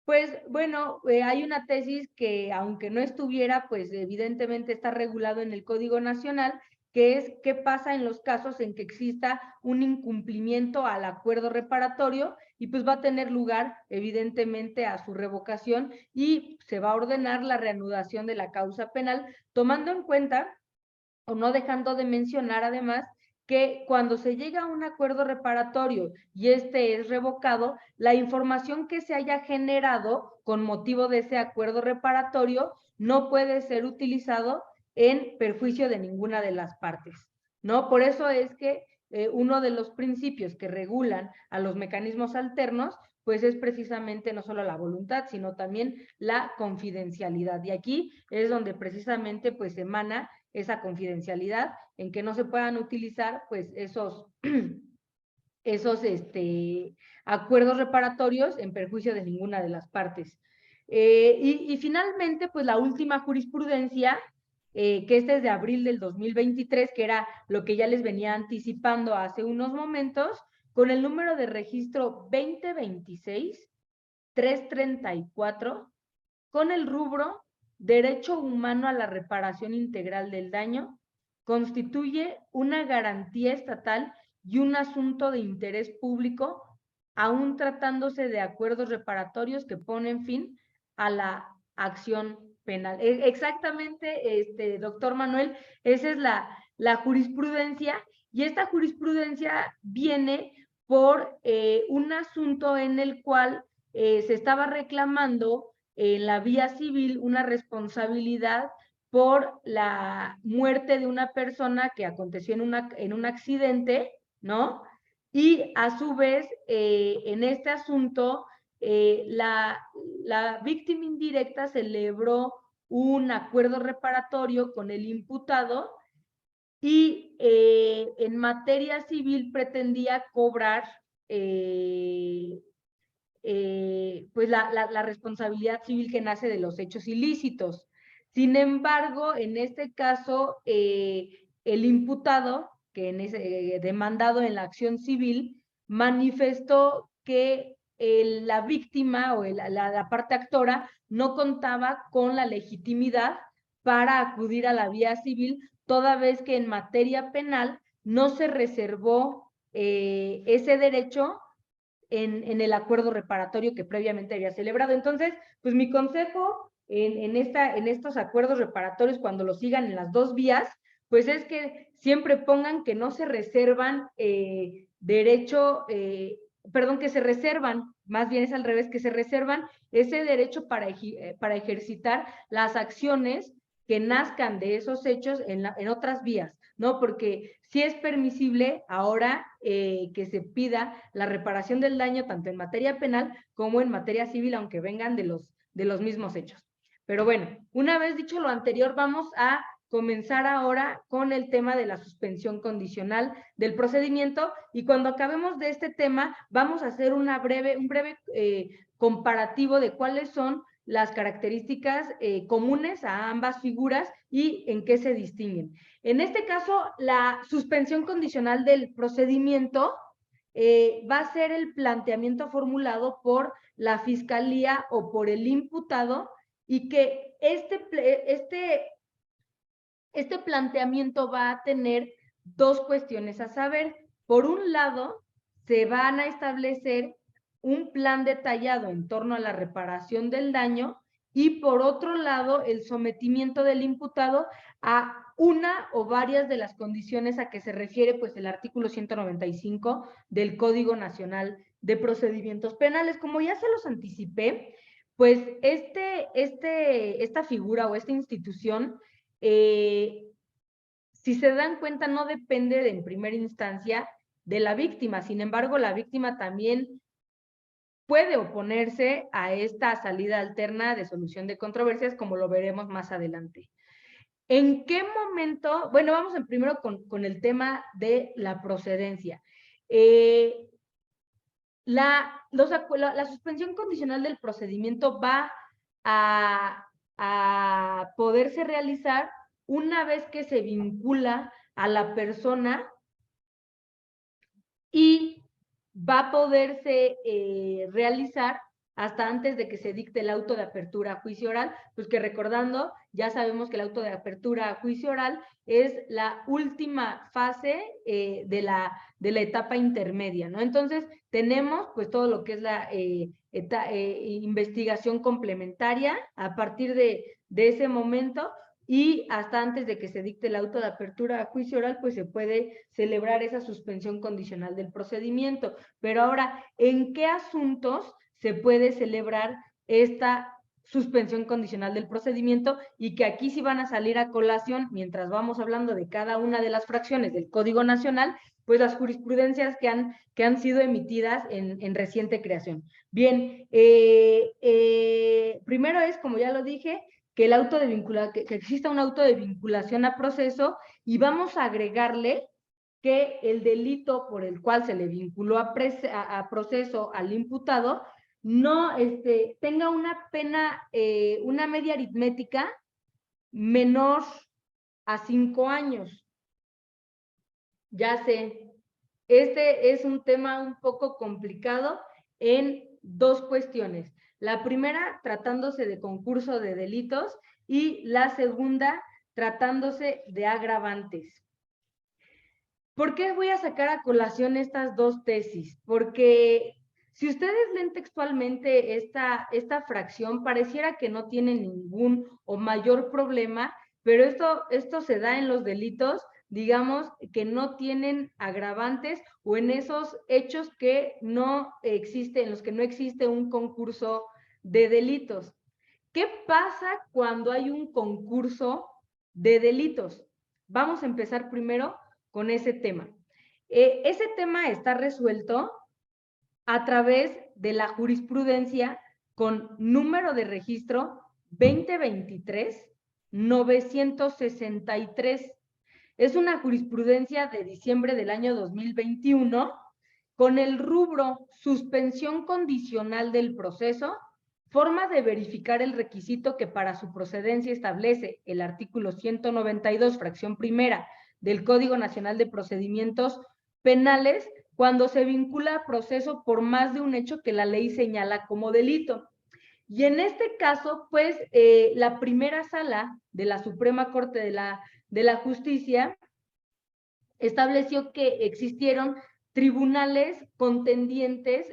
pues bueno, hay una tesis que, aunque no estuviera, pues evidentemente está regulado en el Código Nacional, que es qué pasa en los casos en que exista un incumplimiento al acuerdo reparatorio, y pues va a tener lugar evidentemente a su revocación y se va a ordenar la reanudación de la causa penal, tomando en cuenta o no dejando de mencionar además que cuando se llega a un acuerdo reparatorio y este es revocado, la información que se haya generado con motivo de ese acuerdo reparatorio no puede ser utilizado en perjuicio de ninguna de las partes, ¿no? Por eso es que uno de los principios que regulan a los mecanismos alternos, pues es precisamente no solo la voluntad, sino también la confidencialidad. Y aquí es donde precisamente pues emana esa confidencialidad, en que no se puedan utilizar pues esos acuerdos reparatorios en perjuicio de ninguna de las partes. Y finalmente, pues la última jurisprudencia, que este es de abril del 2023, que era lo que ya les venía anticipando hace unos momentos, con el número de registro 2026-334, con el rubro Derecho humano a la reparación integral del daño, constituye una garantía estatal y un asunto de interés público, aún tratándose de acuerdos reparatorios que ponen fin a la acción penal. Exactamente, doctor Manuel, esa es la jurisprudencia, y esta jurisprudencia viene por un asunto en el cual se estaba reclamando en la vía civil una responsabilidad por la muerte de una persona que aconteció en un accidente, ¿no? Y a su vez, en este asunto, la víctima indirecta celebró un acuerdo reparatorio con el imputado y en materia civil pretendía cobrar pues la responsabilidad civil que nace de los hechos ilícitos. Sin embargo, en este caso, el imputado, que demandado en la acción civil, manifestó que la víctima o la parte actora no contaba con la legitimidad para acudir a la vía civil, toda vez que en materia penal no se reservó ese derecho en el acuerdo reparatorio que previamente había celebrado. Entonces, pues mi consejo en estos acuerdos reparatorios, cuando los sigan en las dos vías, pues es que siempre pongan que no se reservan derecho, perdón, que se reservan, más bien es al revés, que se reservan ese derecho para ejercitar las acciones que nazcan de esos hechos en otras vías, ¿no? Porque sí es permisible ahora que se pida la reparación del daño tanto en materia penal como en materia civil, aunque vengan de los mismos hechos. Pero bueno, una vez dicho lo anterior, vamos a comenzar ahora con el tema de la suspensión condicional del procedimiento, y cuando acabemos de este tema vamos a hacer un breve comparativo de cuáles son las características comunes a ambas figuras y en qué se distinguen. En este caso, la suspensión condicional del procedimiento va a ser el planteamiento formulado por la Fiscalía o por el imputado, y que este planteamiento va a tener dos cuestiones a saber. Por un lado, se van a establecer un plan detallado en torno a la reparación del daño, y por otro lado, el sometimiento del imputado a una o varias de las condiciones a que se refiere pues el artículo 195 del Código Nacional de Procedimientos Penales. Como ya se los anticipé, pues esta figura o esta institución, si se dan cuenta, no depende en primera instancia de la víctima. Sin embargo, la víctima también puede oponerse a esta salida alterna de solución de controversias, como lo veremos más adelante. ¿En qué momento? Bueno, vamos primero con el tema de la procedencia. La suspensión condicional del procedimiento va a poderse realizar una vez que se vincula a la persona, y va a poderse realizar hasta antes de que se dicte el auto de apertura a juicio oral, pues que recordando, ya sabemos que el auto de apertura a juicio oral es la última fase de la etapa intermedia, ¿no? Entonces, tenemos pues todo lo que es la investigación complementaria a partir de ese momento, y hasta antes de que se dicte el auto de apertura a juicio oral, pues se puede celebrar esa suspensión condicional del procedimiento. Pero ahora, ¿en qué asuntos se puede celebrar esta suspensión condicional del procedimiento? Y que aquí sí van a salir a colación, mientras vamos hablando de cada una de las fracciones del Código Nacional, pues las jurisprudencias que han sido emitidas en reciente creación. Bien, primero es, como ya lo dije, que que exista un auto de vinculación a proceso, y vamos a agregarle que el delito por el cual se le vinculó a proceso al imputado no tenga una pena, una media aritmética menor a 5 años. Ya sé, este es un tema un poco complicado en dos cuestiones. La primera, tratándose de concurso de delitos, y la segunda, tratándose de agravantes. ¿Por qué voy a sacar a colación estas dos tesis? Porque si ustedes leen textualmente esta fracción, pareciera que no tiene ningún o mayor problema, pero esto se da en los delitos digamos, que no tienen agravantes o en esos hechos que no existe, en los que no existe un concurso de delitos. ¿Qué pasa cuando hay un concurso de delitos? Vamos a empezar primero con ese tema. Ese tema está resuelto a través de la jurisprudencia con número de registro 2023-963. Es una jurisprudencia de diciembre del año 2021 con el rubro suspensión condicional del proceso, forma de verificar el requisito que para su procedencia establece el artículo 192, fracción primera del Código Nacional de Procedimientos Penales, cuando se vincula a proceso por más de un hecho que la ley señala como delito. Y en este caso, pues, la primera sala de la Suprema Corte de la Justicia estableció que existieron tribunales contendientes,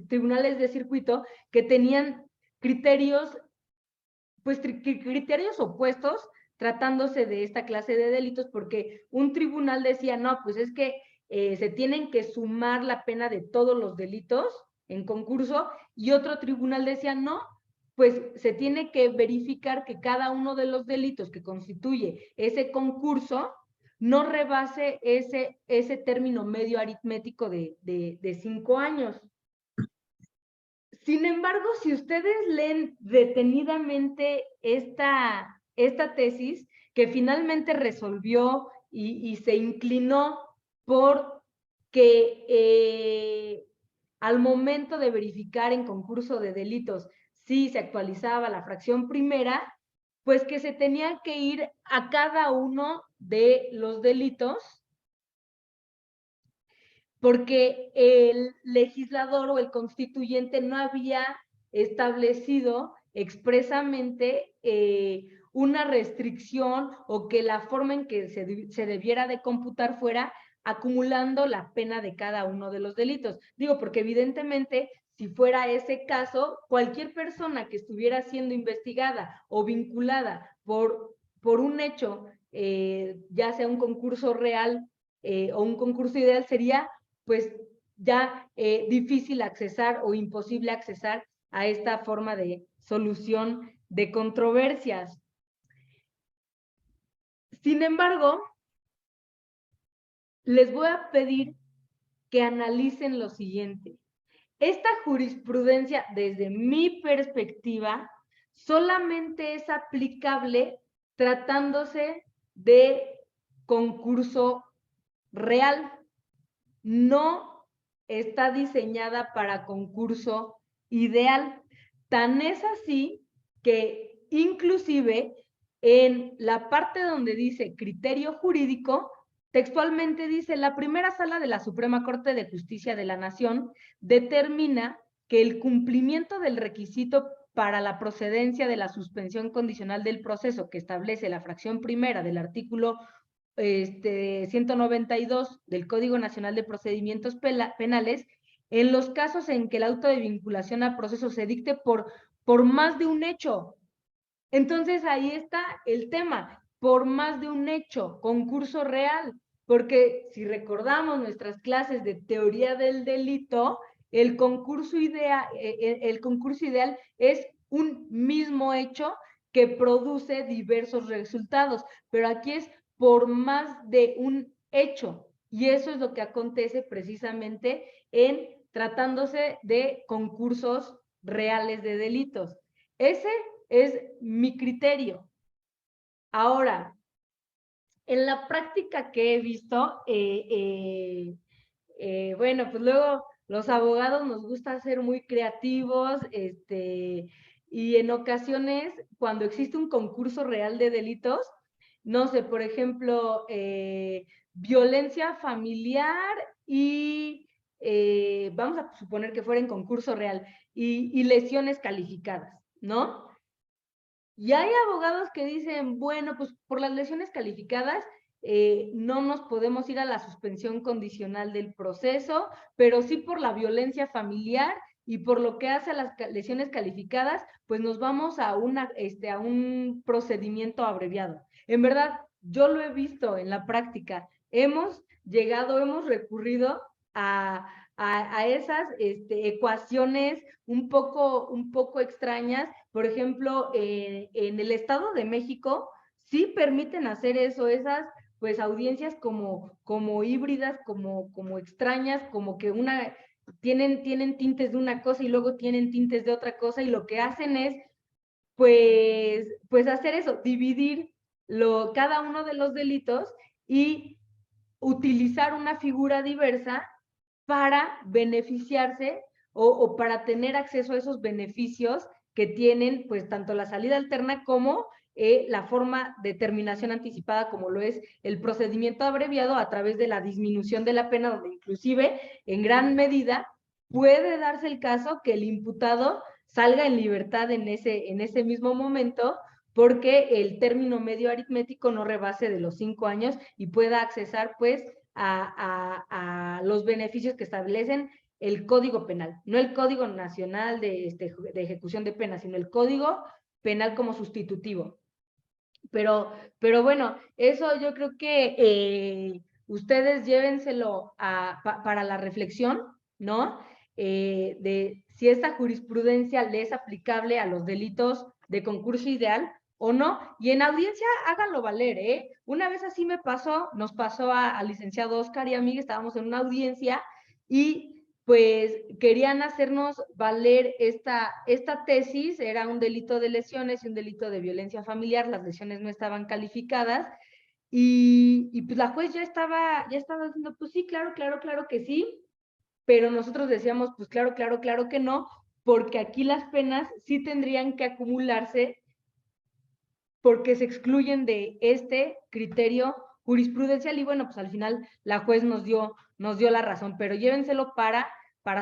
tribunales de circuito, que tenían criterios, pues criterios opuestos tratándose de esta clase de delitos, porque un tribunal decía, no, pues es que se tienen que sumar la pena de todos los delitos en concurso, y otro tribunal decía, no, pues se tiene que verificar que cada uno de los delitos que constituye ese concurso no rebase ese término medio aritmético de 5 años. Sin embargo, si ustedes leen detenidamente esta tesis, que finalmente resolvió y se inclinó por que al momento de verificar en concurso de delitos si se actualizaba la fracción primera, pues que se tenía que ir a cada uno de los delitos, porque el legislador o el constituyente no había establecido expresamente una restricción o que la forma en que se debiera de computar fuera acumulando la pena de cada uno de los delitos. Digo, porque evidentemente, si fuera ese caso, cualquier persona que estuviera siendo investigada o vinculada por un hecho, ya sea un concurso real o un concurso ideal, sería pues ya difícil accesar o imposible accesar a esta forma de solución de controversias. Sin embargo, les voy a pedir que analicen lo siguiente. Esta jurisprudencia, desde mi perspectiva, solamente es aplicable tratándose de concurso real. No está diseñada para concurso ideal. Tan es así que inclusive en la parte donde dice criterio jurídico, textualmente dice, la primera sala de la Suprema Corte de Justicia de la Nación determina que el cumplimiento del requisito para la procedencia de la suspensión condicional del proceso que establece la fracción primera del artículo 192 del Código Nacional de Procedimientos Penales, en los casos en que el auto de vinculación a proceso se dicte por más de un hecho. Entonces ahí está el tema, por más de un hecho, concurso real, porque si recordamos nuestras clases de teoría del delito, el concurso ideal es un mismo hecho que produce diversos resultados, pero aquí es por más de un hecho, y eso es lo que acontece precisamente en tratándose de concursos reales de delitos. Ese es mi criterio. Ahora, en la práctica que he visto, bueno, pues luego los abogados nos gusta ser muy creativos, y en ocasiones, cuando existe un concurso real de delitos, no sé, por ejemplo, violencia familiar y vamos a suponer que fuera en concurso real, y lesiones calificadas, ¿no? Y hay abogados que dicen, bueno, pues por las lesiones calificadas no nos podemos ir a la suspensión condicional del proceso, pero sí por la violencia familiar y por lo que hace a las lesiones calificadas, pues nos vamos a un procedimiento abreviado. En verdad, yo lo he visto en la práctica. Hemos recurrido a esas ecuaciones un poco extrañas. Por ejemplo, en el Estado de México sí permiten hacer eso, esas pues audiencias como híbridas, como extrañas, como que tienen tintes de una cosa y luego tienen tintes de otra cosa, y lo que hacen es pues hacer eso, dividir cada uno de los delitos y utilizar una figura diversa para beneficiarse o para tener acceso a esos beneficios que tienen pues tanto la salida alterna como la forma de terminación anticipada, como lo es el procedimiento abreviado a través de la disminución de la pena, donde inclusive en gran medida puede darse el caso que el imputado salga en libertad en ese mismo momento, porque el término medio aritmético no rebase de los 5 años y pueda accesar pues a los beneficios que establecen el Código Penal, no el Código Nacional de Ejecución de Penas, sino el Código Penal como sustitutivo. Pero bueno, eso yo creo que ustedes llévenselo para la reflexión, ¿no? De si esta jurisprudencia le es aplicable a los delitos de concurso ideal o no, y en audiencia háganlo valer, ¿eh? Una vez así nos pasó al licenciado Oscar y a mí, estábamos en una audiencia y pues querían hacernos valer esta tesis. Era un delito de lesiones y un delito de violencia familiar, las lesiones no estaban calificadas, y pues la juez ya estaba diciendo, pues sí, claro que sí, pero nosotros decíamos, pues claro que no, porque aquí las penas sí tendrían que acumularse porque se excluyen de este criterio jurisprudencial. Y bueno, pues al final la juez nos dio la razón, pero llévenselo para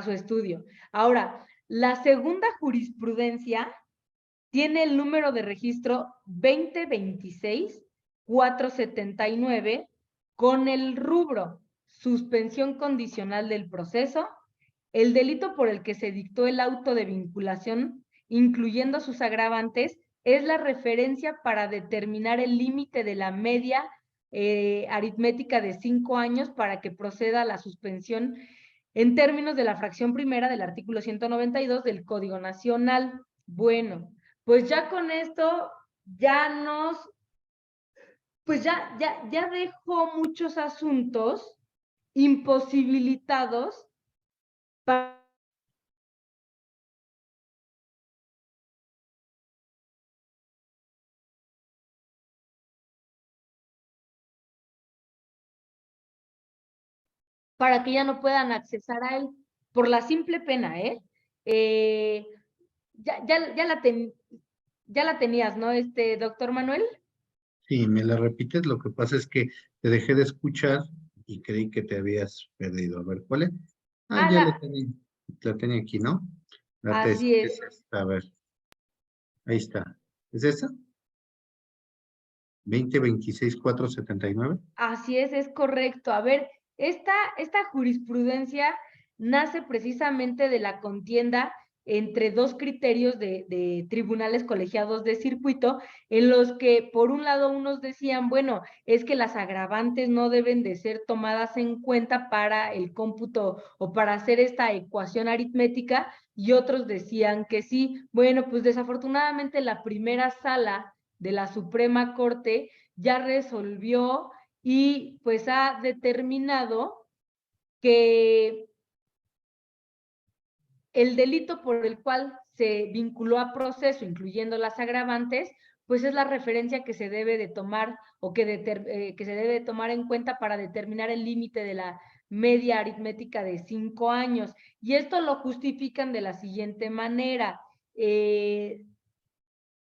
su estudio. Ahora, la segunda jurisprudencia tiene el número de registro 2026-479 con el rubro suspensión condicional del proceso, el delito por el que se dictó el auto de vinculación, incluyendo sus agravantes, es la referencia para determinar el límite de la media aritmética de 5 años para que proceda a la suspensión en términos de la fracción primera del artículo 192 del Código Nacional. Bueno, pues ya con esto pues ya dejó muchos asuntos imposibilitados para que ya no puedan accesar a él por la simple pena, ¿eh? Ya la tenías, ¿no, doctor Manuel? Sí, me la repites. Lo que pasa es que te dejé de escuchar y creí que te habías perdido. A ver, ¿cuál es? Ah, ya la tenía aquí, ¿no? La tesis Así es es. esta. A ver, ahí está. ¿Es esa? 2026-479. Así es correcto. A ver, esta jurisprudencia nace precisamente de la contienda entre dos criterios de tribunales colegiados de circuito, en los que por un lado unos decían, bueno, es que las agravantes no deben de ser tomadas en cuenta para el cómputo o para hacer esta ecuación aritmética, y otros decían que sí. Bueno, pues desafortunadamente la primera sala de la Suprema Corte ya resolvió y pues ha determinado que el delito por el cual se vinculó a proceso, incluyendo las agravantes, pues es la referencia que se debe de tomar o que se debe de tomar en cuenta para determinar el límite de la media aritmética de 5 años. Y esto lo justifican de la siguiente manera.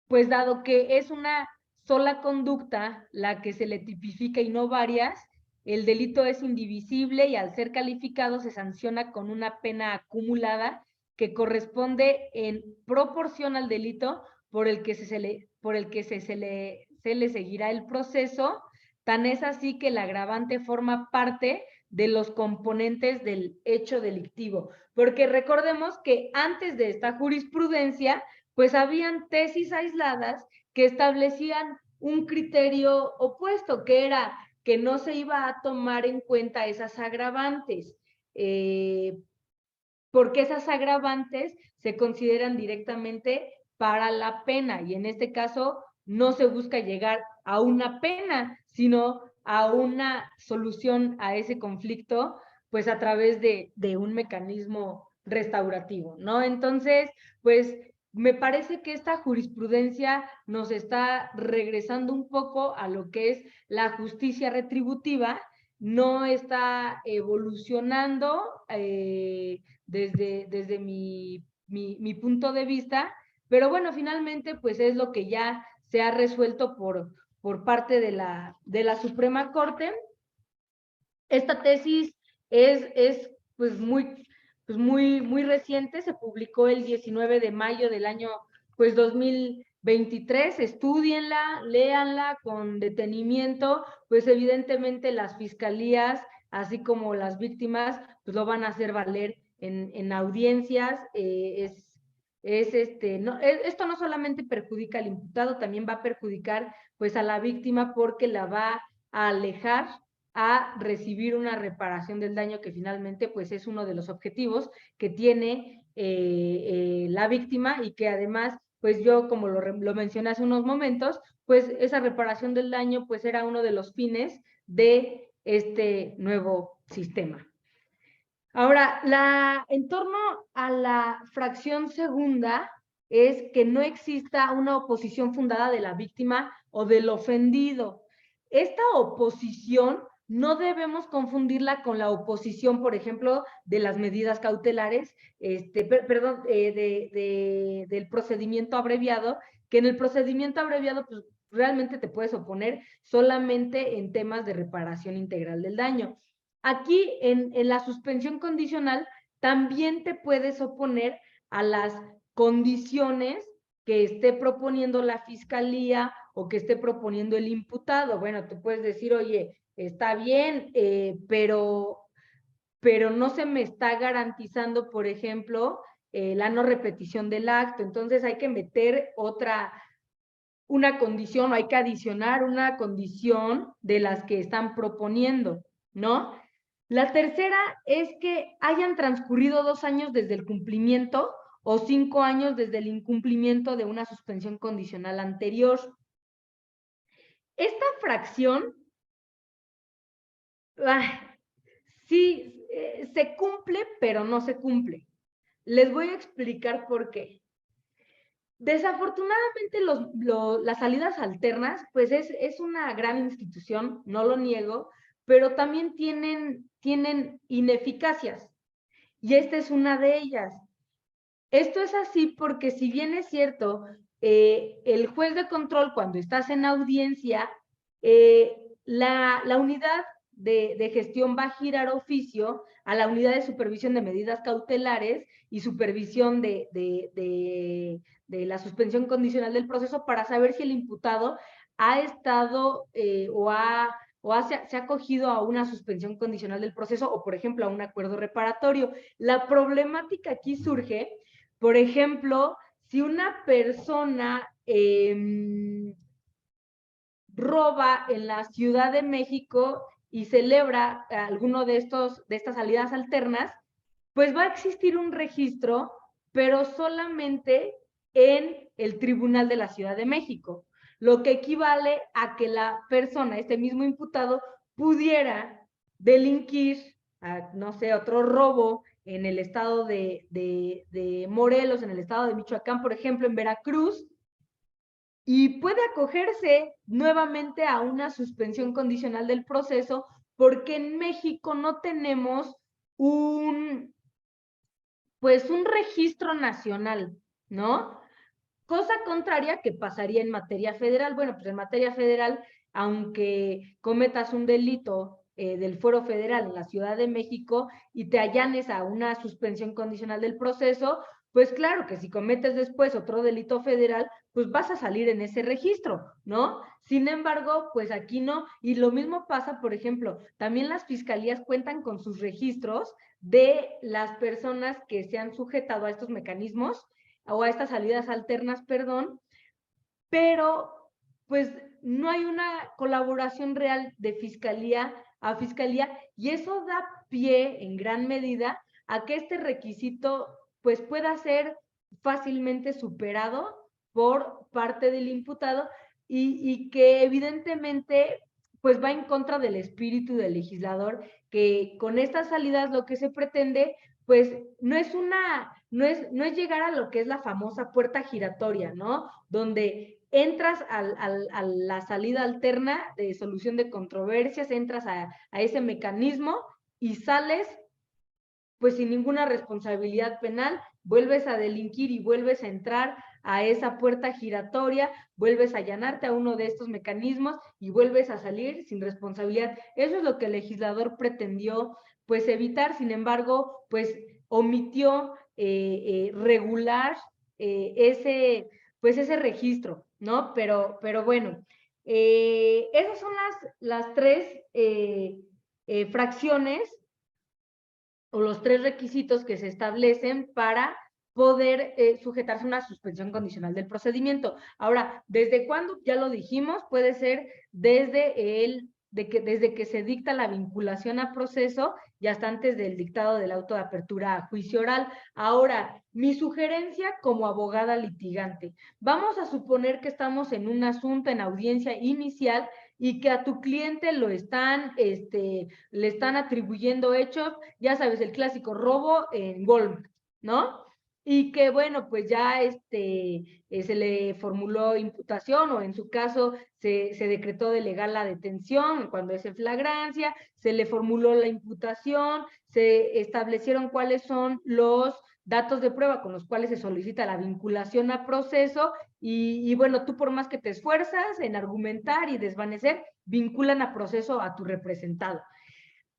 Pues dado que es una sola conducta la que se le tipifica y no varias, el delito es indivisible y al ser calificado se sanciona con una pena acumulada que corresponde en proporción al delito por el que se le seguirá el proceso. Tan es así que el agravante forma parte de los componentes del hecho delictivo, porque recordemos que antes de esta jurisprudencia pues habían tesis aisladas que establecían un criterio opuesto, que era que no se iba a tomar en cuenta esas agravantes, porque esas agravantes se consideran directamente para la pena, y en este caso no se busca llegar a una pena, sino a una solución a ese conflicto, pues a través de un mecanismo restaurativo, ¿no? Entonces, pues me parece que esta jurisprudencia nos está regresando un poco a lo que es la justicia retributiva, no está evolucionando desde mi punto de vista, pero bueno, finalmente pues es lo que ya se ha resuelto por parte de la Suprema Corte. Esta tesis es pues muy reciente, se publicó el 19 de mayo del año pues 2023, estudienla, léanla con detenimiento, pues evidentemente las fiscalías, así como las víctimas, pues lo van a hacer valer en audiencias, esto no solamente perjudica al imputado, también va a perjudicar pues a la víctima, porque la va a alejar a recibir una reparación del daño, que finalmente pues es uno de los objetivos que tiene la víctima, y que además pues yo, como lo mencioné hace unos momentos, pues esa reparación del daño pues era uno de los fines de este nuevo sistema. Ahora, en torno a la fracción segunda, es que no exista una oposición fundada de la víctima o del ofendido. Esta oposición no debemos confundirla con la oposición, por ejemplo, de las medidas cautelares, del procedimiento abreviado, que en el procedimiento abreviado, pues realmente te puedes oponer solamente en temas de reparación integral del daño. Aquí, en la suspensión condicional, también te puedes oponer a las condiciones que esté proponiendo la fiscalía o que esté proponiendo el imputado. Bueno, tú puedes decir, oye, está bien, pero no se me está garantizando, por ejemplo, la no repetición del acto. Entonces hay que meter una condición, o hay que adicionar una condición de las que están proponiendo, ¿no? La tercera es que hayan transcurrido 2 años desde el cumplimiento o 5 años desde el incumplimiento de una suspensión condicional anterior. Esta fracción, sí, se cumple, pero no se cumple. Les voy a explicar por qué. Desafortunadamente, las salidas alternas, pues es una gran institución, no lo niego, pero también tienen ineficacias, y esta es una de ellas. Esto es así porque, si bien es cierto, el juez de control, cuando estás en audiencia, la unidad de gestión va a girar oficio a la unidad de supervisión de medidas cautelares y supervisión de la suspensión condicional del proceso, para saber si el imputado ha estado se ha acogido a una suspensión condicional del proceso, o por ejemplo a un acuerdo reparatorio. La problemática aquí surge, por ejemplo, si una persona roba en la Ciudad de México y celebra alguno de estas salidas alternas, pues va a existir un registro, pero solamente en el Tribunal de la Ciudad de México, lo que equivale a que la persona, este mismo imputado, pudiera delinquir, no sé, otro robo en el estado de Morelos, en el estado de Michoacán, por ejemplo, en Veracruz, y puede acogerse nuevamente a una suspensión condicional del proceso, porque en México no tenemos un registro nacional, ¿no? Cosa contraria que pasaría en materia federal. Bueno, pues en materia federal, aunque cometas un delito del fuero federal en la Ciudad de México y te allanes a una suspensión condicional del proceso, pues claro que si cometes después otro delito federal, pues vas a salir en ese registro, ¿no? Sin embargo, pues aquí no. Y lo mismo pasa, por ejemplo, también las fiscalías cuentan con sus registros de las personas que se han sujetado a estos mecanismos o a estas salidas alternas, perdón, pero pues no hay una colaboración real de fiscalía a fiscalía, y eso da pie en gran medida a que este requisito pues pueda ser fácilmente superado por parte del imputado y que evidentemente pues va en contra del espíritu del legislador, que con estas salidas lo que se pretende pues no es llegar a lo que es la famosa puerta giratoria, ¿no? Donde entras a la salida alterna de solución de controversias, entras a ese mecanismo y sales pues sin ninguna responsabilidad penal, vuelves a delinquir y vuelves a entrar a esa puerta giratoria, vuelves a allanarte a uno de estos mecanismos y vuelves a salir sin responsabilidad. Eso es lo que el legislador pretendió pues evitar, sin embargo, pues omitió regular ese registro, ¿no? Pero bueno, esas son las tres fracciones o los tres requisitos que se establecen para poder sujetarse a una suspensión condicional del procedimiento. Ahora, ¿desde cuándo? Ya lo dijimos, puede ser desde que se dicta la vinculación a proceso y hasta antes del dictado del auto de apertura a juicio oral. Ahora, mi sugerencia como abogada litigante, vamos a suponer que estamos en un asunto en audiencia inicial y que a tu cliente le están atribuyendo hechos, ya sabes, el clásico robo en Walmart, ¿no? Y que, bueno, pues ya se le formuló imputación o en su caso se decretó de legal la detención cuando es en flagrancia, se le formuló la imputación, se establecieron cuáles son los datos de prueba con los cuales se solicita la vinculación a proceso y bueno, tú por más que te esfuerzas en argumentar y desvanecer, vinculan a proceso a tu representado.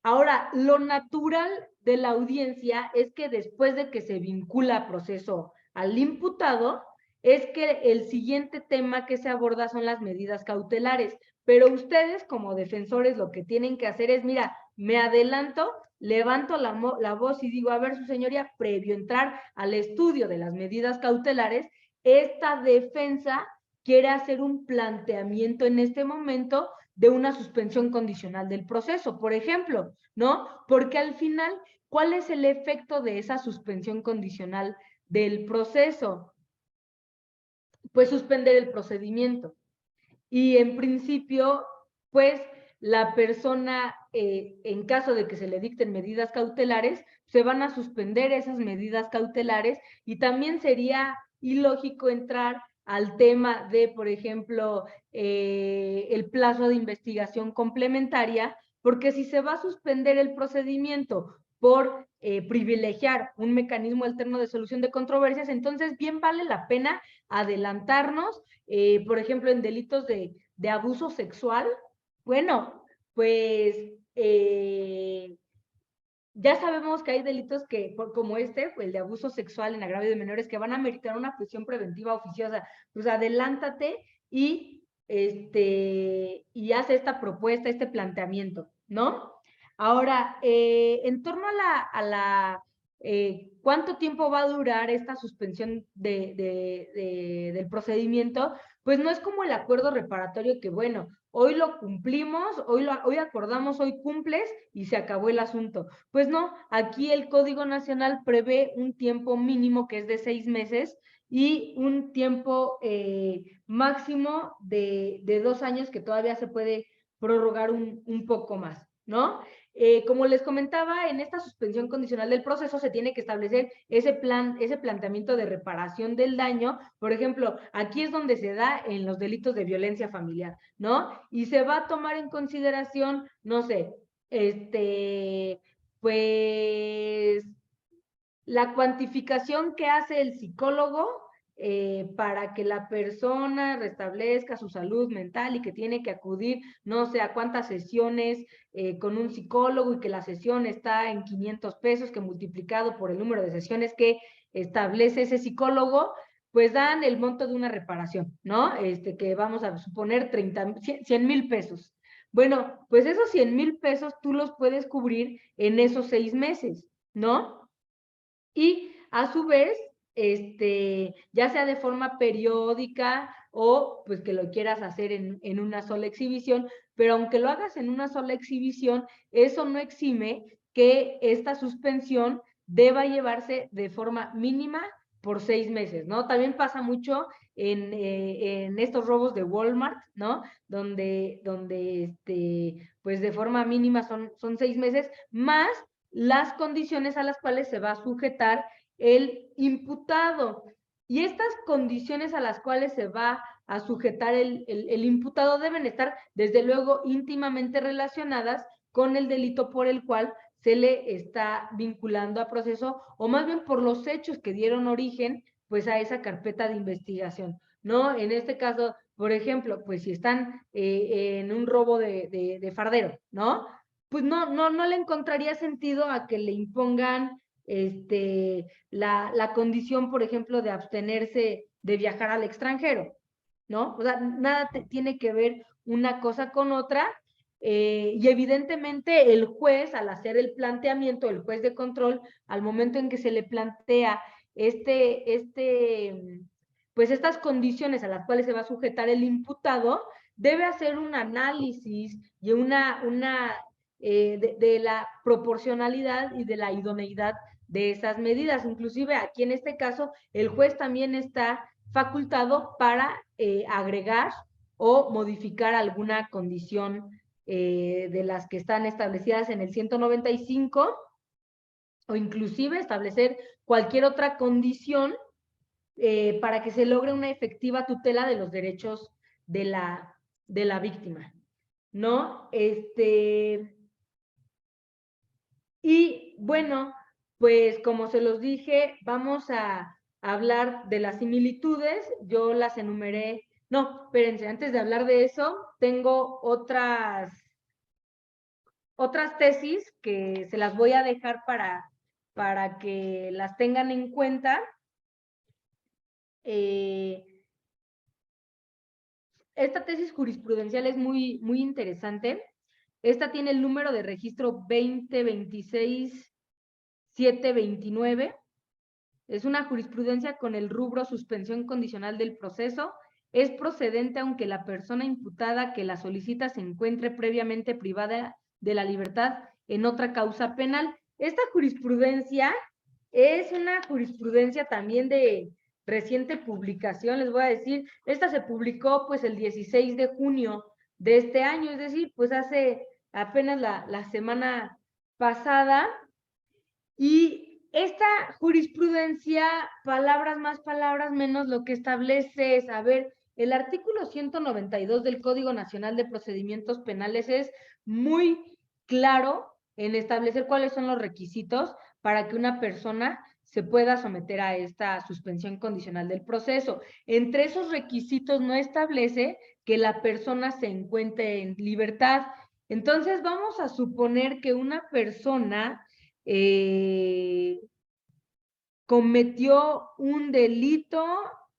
Ahora, lo natural de la audiencia es que después de que se vincula a proceso al imputado, es que el siguiente tema que se aborda son las medidas cautelares. Pero ustedes como defensores lo que tienen que hacer es, mira, me adelanto, levanto la voz y digo, a ver, su señoría, previo a entrar al estudio de las medidas cautelares, esta defensa quiere hacer un planteamiento en este momento de una suspensión condicional del proceso, por ejemplo, ¿no? Porque al final, ¿cuál es el efecto de esa suspensión condicional del proceso? Pues suspender el procedimiento. Y en principio, pues la persona, en caso de que se le dicten medidas cautelares, se van a suspender esas medidas cautelares y también sería ilógico entrar al tema de, por ejemplo, el plazo de investigación complementaria, porque si se va a suspender el procedimiento por privilegiar un mecanismo alterno de solución de controversias, entonces bien vale la pena adelantarnos, por ejemplo, en delitos de abuso sexual. Bueno, pues ya sabemos que hay delitos como pues, el de abuso sexual en agravio de menores, que van a meritar una prisión preventiva oficiosa. Pues adelántate y hace esta propuesta, este planteamiento, ¿no? Ahora, en torno a la ¿cuánto tiempo va a durar esta suspensión del procedimiento? Pues no es como el acuerdo reparatorio que, bueno, hoy lo cumplimos, hoy acordamos, hoy cumples y se acabó el asunto. Pues no, aquí el Código Nacional prevé un tiempo mínimo que es de 6 meses y un tiempo máximo de 2 años que todavía se puede prorrogar un poco más, ¿no? Como les comentaba, en esta suspensión condicional del proceso se tiene que establecer ese planteamiento de reparación del daño. Por ejemplo, aquí es donde se da en los delitos de violencia familiar, ¿no? Y se va a tomar en consideración, no sé, pues la cuantificación que hace el psicólogo para que la persona restablezca su salud mental y que tiene que acudir no sé a cuántas sesiones con un psicólogo y que la sesión está en 500 pesos, que multiplicado por el número de sesiones que establece ese psicólogo, pues dan el monto de una reparación, ¿no? Que vamos a suponer 100,000 pesos. Bueno, pues esos 100,000 pesos tú los puedes cubrir en esos 6 meses, ¿no? Y a su vez, ya sea de forma periódica o pues que lo quieras hacer en una sola exhibición, pero aunque lo hagas en una sola exhibición, eso no exime que esta suspensión deba llevarse de forma mínima por 6 meses, ¿no? También pasa mucho en estos robos de Walmart, ¿no? Donde pues de forma mínima son 6 meses, más las condiciones a las cuales se va a sujetar el imputado. Y estas condiciones a las cuales se va a sujetar el imputado deben estar, desde luego, íntimamente relacionadas con el delito por el cual se le está vinculando a proceso, o más bien por los hechos que dieron origen pues a esa carpeta de investigación, ¿no? En este caso, por ejemplo, pues si están en un robo de fardero, ¿no? Pues no le encontraría sentido a que le impongan la condición, por ejemplo, de abstenerse de viajar al extranjero, ¿no? O sea, nada tiene que ver una cosa con otra, y evidentemente el juez, al hacer el planteamiento, el juez de control, al momento en que se le plantea pues estas condiciones a las cuales se va a sujetar el imputado, debe hacer un análisis y de la proporcionalidad y de la idoneidad de esas medidas. Inclusive aquí en este caso, el juez también está facultado para agregar o modificar alguna condición de las que están establecidas en el 195, o inclusive establecer cualquier otra condición para que se logre una efectiva tutela de los derechos de la víctima, ¿no? Y bueno, pues como se los dije, vamos a hablar de las similitudes. Yo las enumeré. No, espérense, antes de hablar de eso, tengo otras tesis que se las voy a dejar para que las tengan en cuenta. Esta tesis jurisprudencial es muy, muy interesante. Esta tiene el número de registro 2026-729. Es una jurisprudencia con el rubro suspensión condicional del proceso. Es procedente aunque la persona imputada que la solicita se encuentre previamente privada de la libertad en otra causa penal. Esta jurisprudencia es una jurisprudencia también de reciente publicación, les voy a decir. Esta se publicó pues el 16 de junio de este año, es decir, pues hace apenas la semana pasada. Y esta jurisprudencia, palabras más, palabras menos, lo que establece es, a ver, el artículo 192 del Código Nacional de Procedimientos Penales es muy claro en establecer cuáles son los requisitos para que una persona se pueda someter a esta suspensión condicional del proceso. Entre esos requisitos no establece que la persona se encuentre en libertad. Entonces vamos a suponer que una persona cometió un delito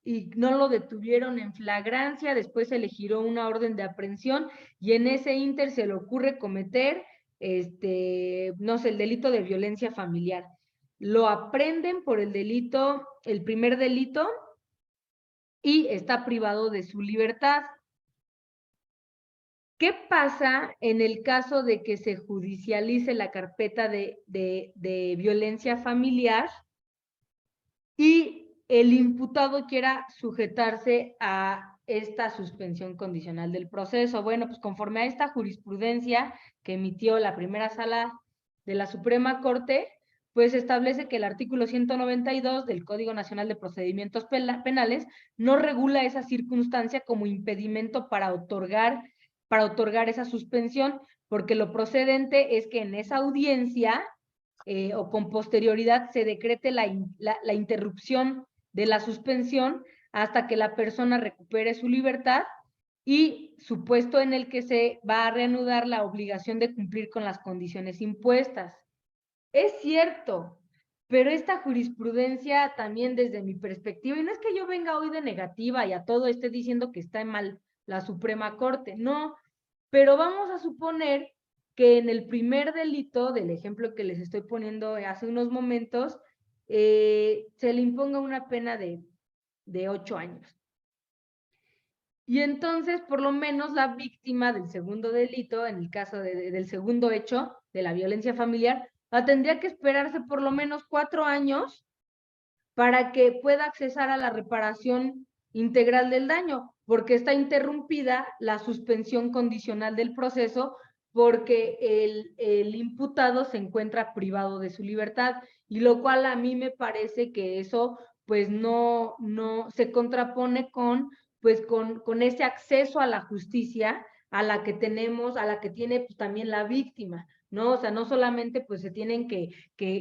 y no lo detuvieron en flagrancia, después se le giró una orden de aprehensión y en ese ínter se le ocurre cometer, no sé, el delito de violencia familiar. Lo aprenden por el delito, el primer delito, y está privado de su libertad. ¿Qué pasa en el caso de que se judicialice la carpeta de violencia familiar y el imputado quiera sujetarse a esta suspensión condicional del proceso? Bueno, pues conforme a esta jurisprudencia que emitió la primera sala de la Suprema Corte, pues establece que el artículo 192 del Código Nacional de Procedimientos Penales no regula esa circunstancia como impedimento para otorgar esa suspensión, porque lo procedente es que en esa audiencia o con posterioridad se decrete la interrupción de la suspensión hasta que la persona recupere su libertad y supuesto en el que se va a reanudar la obligación de cumplir con las condiciones impuestas. Es cierto, pero esta jurisprudencia también desde mi perspectiva, y no es que yo venga hoy de negativa y a todo esté diciendo que está mal la Suprema Corte, no, pero vamos a suponer que en el primer delito, del ejemplo que les estoy poniendo hace unos momentos, se le imponga una pena de 8 años. Y entonces, por lo menos la víctima del segundo delito, en el caso del segundo hecho de la violencia familiar, tendría que esperarse por lo menos 4 años para que pueda accesar a la reparación integral del daño, porque está interrumpida la suspensión condicional del proceso porque el imputado se encuentra privado de su libertad, y lo cual a mí me parece que eso pues no se contrapone con ese acceso a la justicia a la que tenemos, a la que tiene pues, también la víctima, ¿no? O sea, no solamente pues se tienen que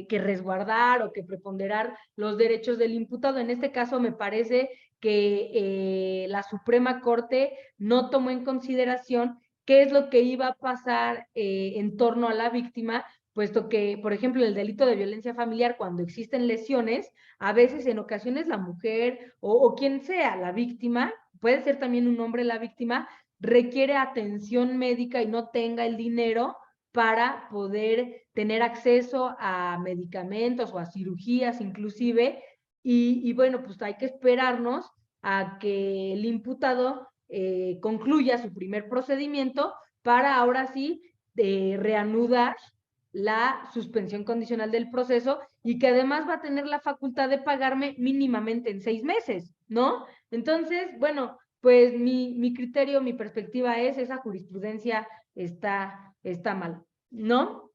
resguardar o que preponderar los derechos del imputado. En este caso me parece que la Suprema Corte no tomó en consideración qué es lo que iba a pasar en torno a la víctima, puesto que, por ejemplo, el delito de violencia familiar, cuando existen lesiones, a veces en ocasiones la mujer o quien sea la víctima, puede ser también un hombre la víctima, requiere atención médica y no tenga el dinero para poder tener acceso a medicamentos o a cirugías inclusive, y bueno, pues hay que esperarnos a que el imputado concluya su primer procedimiento para ahora sí reanudar la suspensión condicional del proceso, y que además va a tener la facultad de pagarme mínimamente en 6 meses, ¿no? Entonces, bueno, pues mi criterio, mi perspectiva es esa jurisprudencia está mal, ¿no?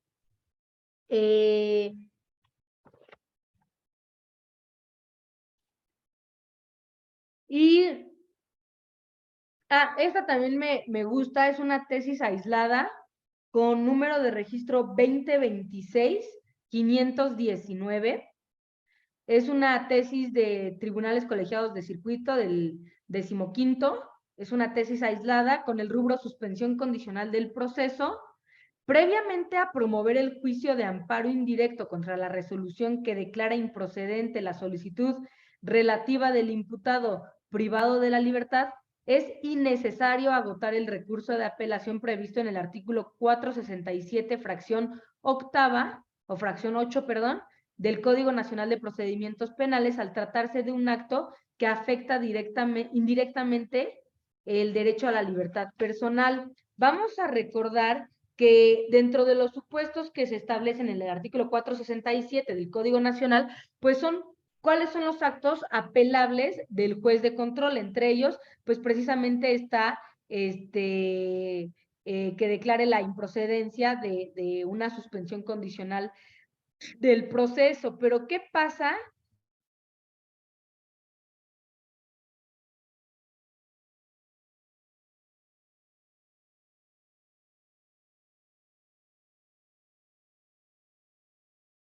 Y esta también me gusta, es una tesis aislada con número de registro 2026-519. Es una tesis de tribunales colegiados de circuito del 15º. Es una tesis aislada con el rubro suspensión condicional del proceso. Previamente a promover el juicio de amparo indirecto contra la resolución que declara improcedente la solicitud relativa del imputado privado de la libertad, es innecesario agotar el recurso de apelación previsto en el artículo 467, fracción octava, o fracción 8, perdón, del Código Nacional de Procedimientos Penales, al tratarse de un acto que afecta indirectamente el derecho a la libertad personal. Vamos a recordar que dentro de los supuestos que se establecen en el artículo 467 del Código Nacional, pues son cuáles son los actos apelables del juez de control. Entre ellos, pues precisamente está que declare la improcedencia de una suspensión condicional del proceso. Pero ¿qué pasa?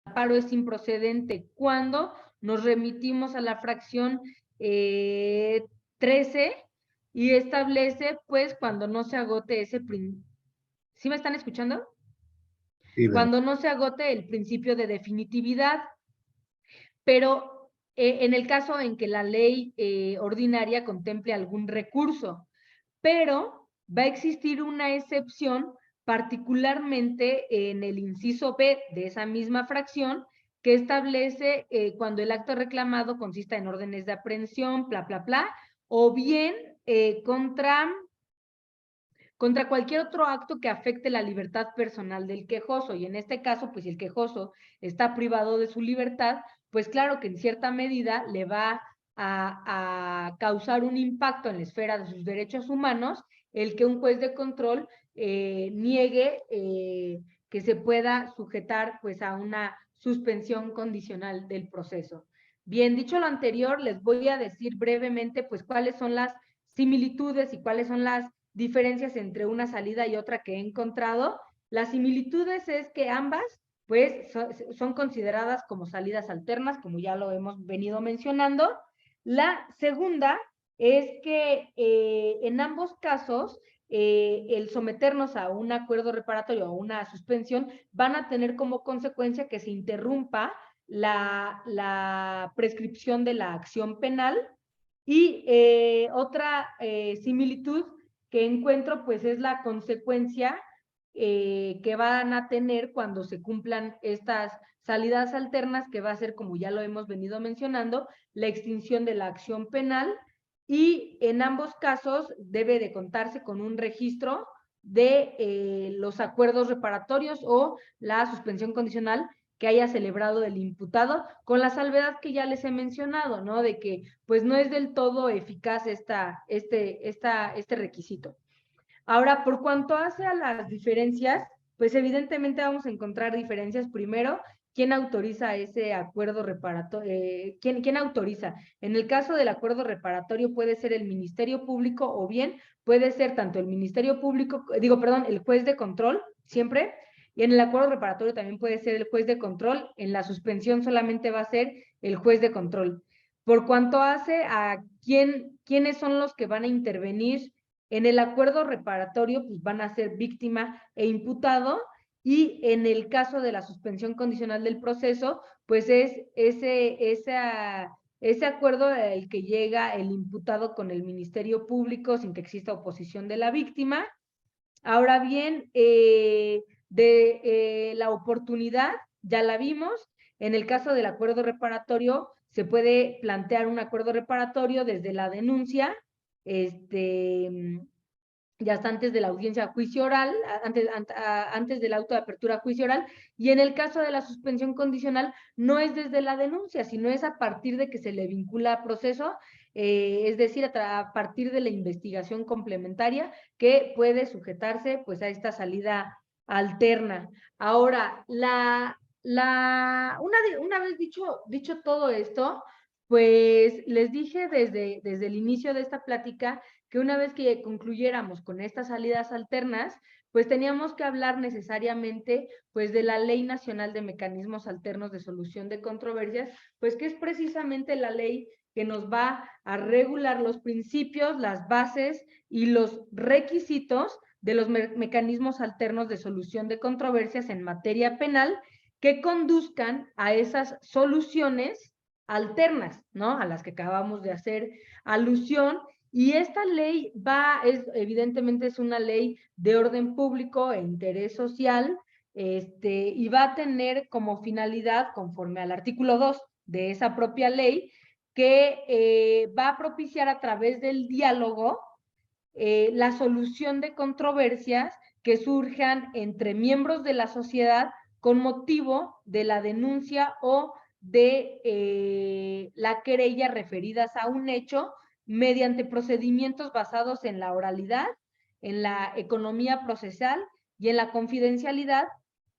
El amparo es improcedente cuando nos remitimos a la fracción 13 y establece, pues, cuando no se agote ese ¿sí me están escuchando? Sí, Cuando no se agote el principio de definitividad. Pero en el caso en que la ley ordinaria contemple algún recurso, pero va a existir una excepción, particularmente en el inciso B de esa misma fracción, que establece cuando el acto reclamado consista en órdenes de aprehensión, bla, bla, bla, o bien contra cualquier otro acto que afecte la libertad personal del quejoso. Y en este caso, pues si el quejoso está privado de su libertad, pues claro que en cierta medida le va a causar un impacto en la esfera de sus derechos humanos el que un juez de control niegue que se pueda sujetar pues a una suspensión condicional del proceso. Bien, dicho lo anterior, les voy a decir brevemente pues cuáles son las similitudes y cuáles son las diferencias entre una salida y otra que he encontrado. Las similitudes es que ambas pues son consideradas como salidas alternas, como ya lo hemos venido mencionando. La segunda es que en ambos casos el someternos a un acuerdo reparatorio o una suspensión van a tener como consecuencia que se interrumpa la prescripción de la acción penal. Y otra similitud que encuentro pues es la consecuencia que van a tener cuando se cumplan estas salidas alternas, que va a ser, como ya lo hemos venido mencionando, la extinción de la acción penal y en ambos casos debe de contarse con un registro de los acuerdos reparatorios o la suspensión condicional que haya celebrado el imputado, con la salvedad que ya les he mencionado, ¿no? De que pues no es del todo eficaz este requisito. Ahora, por cuanto hace a las diferencias, pues evidentemente vamos a encontrar diferencias. Primero, ¿quién autoriza ese acuerdo reparatorio? ¿Quién autoriza? En el caso del acuerdo reparatorio puede ser el Ministerio Público o bien puede ser tanto el Ministerio Público, el juez de control, siempre, y en el acuerdo reparatorio también puede ser el juez de control. En la suspensión solamente va a ser el juez de control. Por cuanto hace a quiénes son los que van a intervenir en el acuerdo reparatorio, pues van a ser víctima e imputado, y en el caso de la suspensión condicional del proceso, pues es ese acuerdo el que llega el imputado con el Ministerio Público sin que exista oposición de la víctima. Ahora bien, la oportunidad, ya la vimos. En el caso del acuerdo reparatorio, se puede plantear un acuerdo reparatorio desde la denuncia, ya hasta antes de la audiencia a juicio oral, antes del auto de apertura a juicio oral, y en el caso de la suspensión condicional, no es desde la denuncia, sino es a partir de que se le vincula a proceso, es decir, a partir de la investigación complementaria que puede sujetarse pues a esta salida alterna. Ahora, una vez dicho todo esto, pues les dije desde el inicio de esta plática que una vez que concluyéramos con estas salidas alternas, pues teníamos que hablar necesariamente pues de la Ley Nacional de Mecanismos Alternos de Solución de Controversias, pues que es precisamente la ley que nos va a regular los principios, las bases y los requisitos de los mecanismos alternos de solución de controversias en materia penal que conduzcan a esas soluciones alternas, ¿no? A las que acabamos de hacer alusión. Y esta ley evidentemente es una ley de orden público e interés social, y va a tener como finalidad, conforme al artículo 2 de esa propia ley, que va a propiciar a través del diálogo la solución de controversias que surjan entre miembros de la sociedad con motivo de la denuncia o de la querella referidas a un hecho mediante procedimientos basados en la oralidad, en la economía procesal y en la confidencialidad,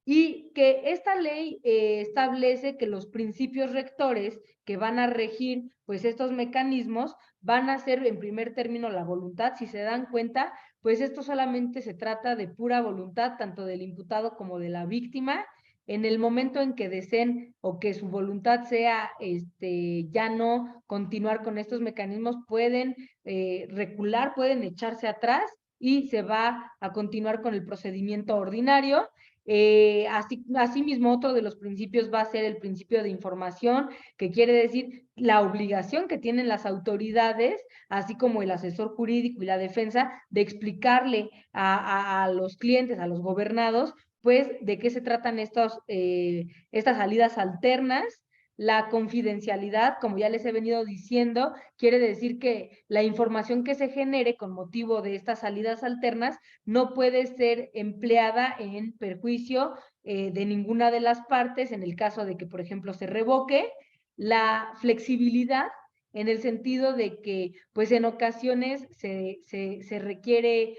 y que esta ley establece que los principios rectores que van a regir pues estos mecanismos van a ser en primer término la voluntad. Si se dan cuenta, pues esto solamente se trata de pura voluntad, tanto del imputado como de la víctima. En el momento en que deseen o que su voluntad sea ya no continuar con estos mecanismos, pueden recular, pueden echarse atrás y se va a continuar con el procedimiento ordinario. Asimismo, otro de los principios va a ser el principio de información, que quiere decir la obligación que tienen las autoridades, así como el asesor jurídico y la defensa, de explicarle a los clientes, a los gobernados, pues de qué se tratan estas salidas alternas. La confidencialidad, como ya les he venido diciendo, quiere decir que la información que se genere con motivo de estas salidas alternas no puede ser empleada en perjuicio de ninguna de las partes, en el caso de que, por ejemplo, se revoque. La flexibilidad, en el sentido de que, pues en ocasiones se requiere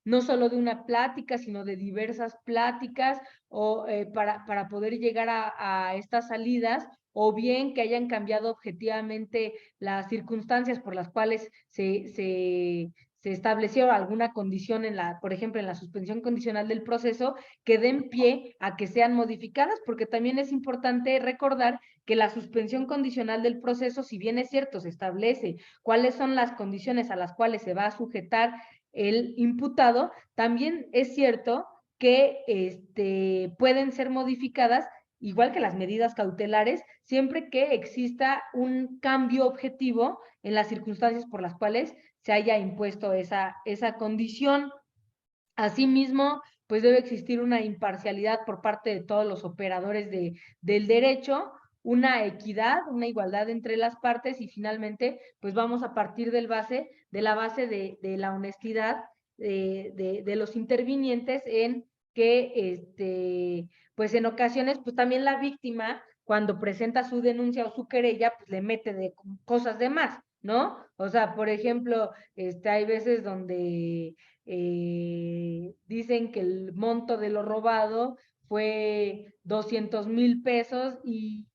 no solo de una plática, sino de diversas pláticas o para poder llegar a estas salidas, o bien que hayan cambiado objetivamente las circunstancias por las cuales se estableció alguna condición por ejemplo, en la suspensión condicional del proceso, que den pie a que sean modificadas, porque también es importante recordar que la suspensión condicional del proceso, si bien es cierto, se establece cuáles son las condiciones a las cuales se va a sujetar el imputado, también es cierto que pueden ser modificadas, igual que las medidas cautelares, siempre que exista un cambio objetivo en las circunstancias por las cuales se haya impuesto esa condición. Asimismo, pues debe existir una imparcialidad por parte de todos los operadores del derecho, una equidad, una igualdad entre las partes y finalmente pues vamos a partir de la base de la honestidad de los intervinientes en que pues en ocasiones pues también la víctima cuando presenta su denuncia o su querella pues le mete de cosas de más, ¿no? O sea, por ejemplo, hay veces donde dicen que el monto de lo robado fue 200,000 pesos y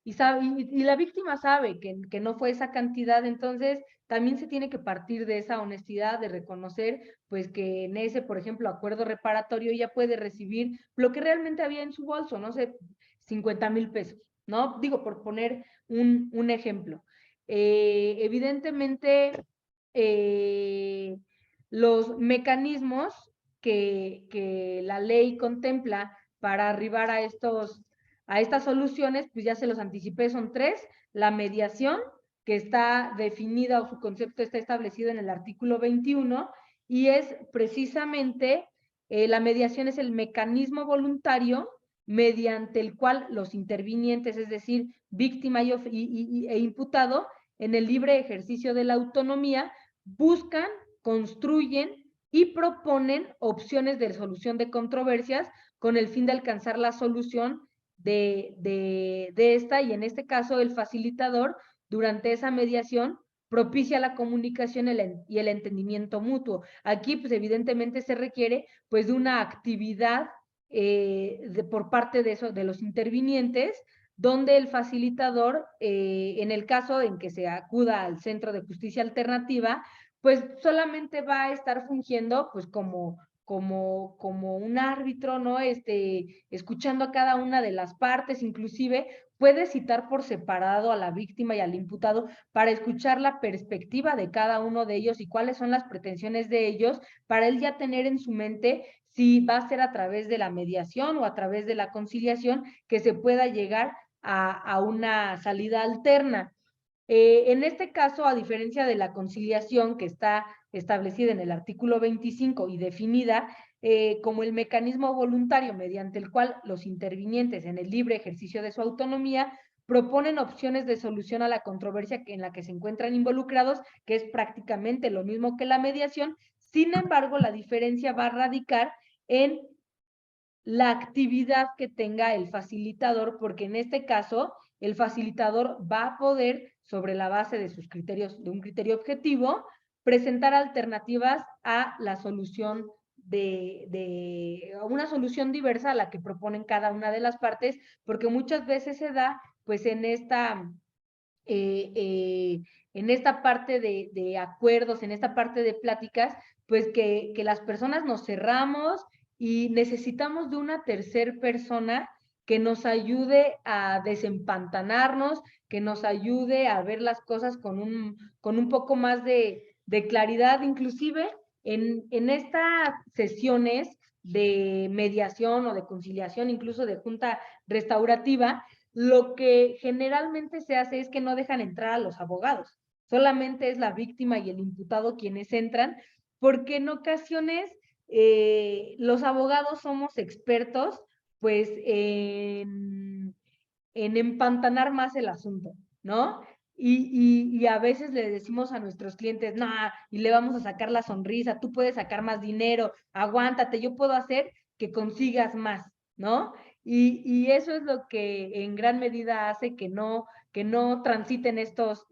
la víctima sabe que no fue esa cantidad, entonces también se tiene que partir de esa honestidad, de reconocer pues que en ese, por ejemplo, acuerdo reparatorio ella puede recibir lo que realmente había en su bolso, no sé, 50,000 pesos, ¿no? Digo, por poner un ejemplo. Evidentemente, los mecanismos que la ley contempla para arribar a estas soluciones, pues ya se los anticipé, son 3. La mediación, que está definida o su concepto está establecido en el artículo 21 y es precisamente, la mediación es el mecanismo voluntario mediante el cual los intervinientes, es decir, víctima e imputado, en el libre ejercicio de la autonomía, buscan, construyen y proponen opciones de solución de controversias con el fin de alcanzar la solución de esta, y en este caso el facilitador durante esa mediación propicia la comunicación y el entendimiento mutuo. Aquí pues evidentemente se requiere pues de una actividad por parte de los intervinientes, donde el facilitador, en el caso en que se acuda al Centro de Justicia Alternativa, pues solamente va a estar fungiendo pues como un árbitro, ¿no? Escuchando a cada una de las partes, inclusive puede citar por separado a la víctima y al imputado para escuchar la perspectiva de cada uno de ellos y cuáles son las pretensiones de ellos, para él ya tener en su mente si va a ser a través de la mediación o a través de la conciliación que se pueda llegar a una salida alterna. En este caso, a diferencia de la conciliación que está establecida en el artículo 25 y definida como el mecanismo voluntario mediante el cual los intervinientes en el libre ejercicio de su autonomía proponen opciones de solución a la controversia en la que se encuentran involucrados, que es prácticamente lo mismo que la mediación. Sin embargo, la diferencia va a radicar en la actividad que tenga el facilitador, porque en este caso el facilitador va a poder, sobre la base de sus criterios, de un criterio objetivo, presentar alternativas a la solución a una solución diversa a la que proponen cada una de las partes, porque muchas veces se da pues en esta parte de acuerdos, en esta parte de pláticas, pues que las personas nos cerramos y necesitamos de una tercer persona que nos ayude a desempantanarnos, que nos ayude a ver las cosas con un poco más de claridad, inclusive en estas sesiones de mediación o de conciliación, incluso de junta restaurativa, lo que generalmente se hace es que no dejan entrar a los abogados, solamente es la víctima y el imputado quienes entran, porque en ocasiones los abogados somos expertos pues en empantanar más el asunto, ¿no? Y a veces le decimos a nuestros clientes, no, y le vamos a sacar la sonrisa, tú puedes sacar más dinero, aguántate, yo puedo hacer que consigas más, ¿no? Y eso es lo que en gran medida hace que no transiten estas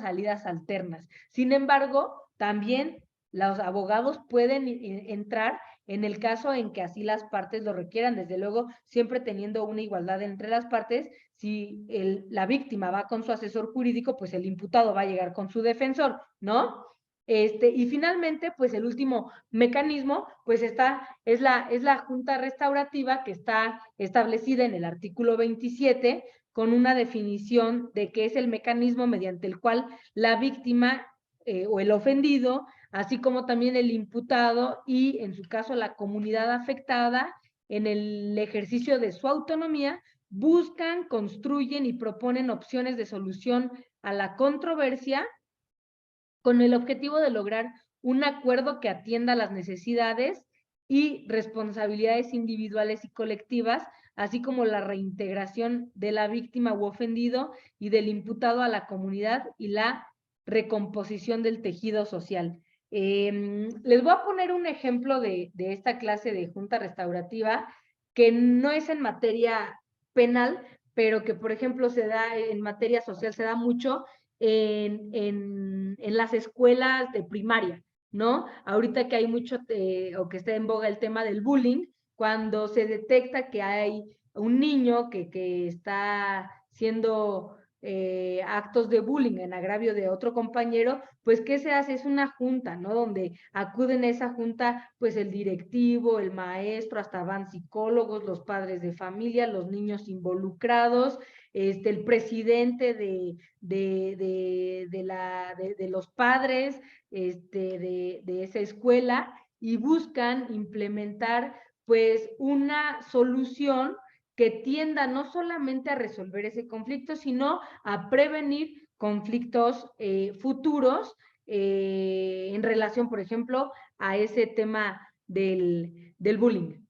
salidas alternas. Sin embargo, también los abogados pueden entrar en el caso en que así las partes lo requieran, desde luego siempre teniendo una igualdad entre las partes. Si la víctima va con su asesor jurídico, pues el imputado va a llegar con su defensor, ¿no? Y finalmente, pues el último mecanismo, pues es la junta restaurativa, que está establecida en el artículo 27 con una definición de qué es el mecanismo mediante el cual la víctima o el ofendido, así como también el imputado y en su caso la comunidad afectada, en el ejercicio de su autonomía, buscan, construyen y proponen opciones de solución a la controversia con el objetivo de lograr un acuerdo que atienda las necesidades y responsabilidades individuales y colectivas, así como la reintegración de la víctima u ofendido y del imputado a la comunidad y la recomposición del tejido social. Les voy a poner un ejemplo de esta clase de junta restaurativa que no es en materia penal, pero que, por ejemplo, se da en materia social, se da mucho en las escuelas de primaria, ¿no? Ahorita que hay mucho, o que está en boga el tema del bullying, cuando se detecta que hay un niño que está siendo actos de bullying en agravio de otro compañero, pues ¿qué se hace? Es una junta, ¿no? Donde acuden a esa junta, pues el directivo, el maestro, hasta van psicólogos, los padres de familia, los niños involucrados, el presidente de los padres de esa escuela, y buscan implementar pues una solución que tienda no solamente a resolver ese conflicto, sino a prevenir conflictos futuros en relación, por ejemplo, a ese tema del bullying.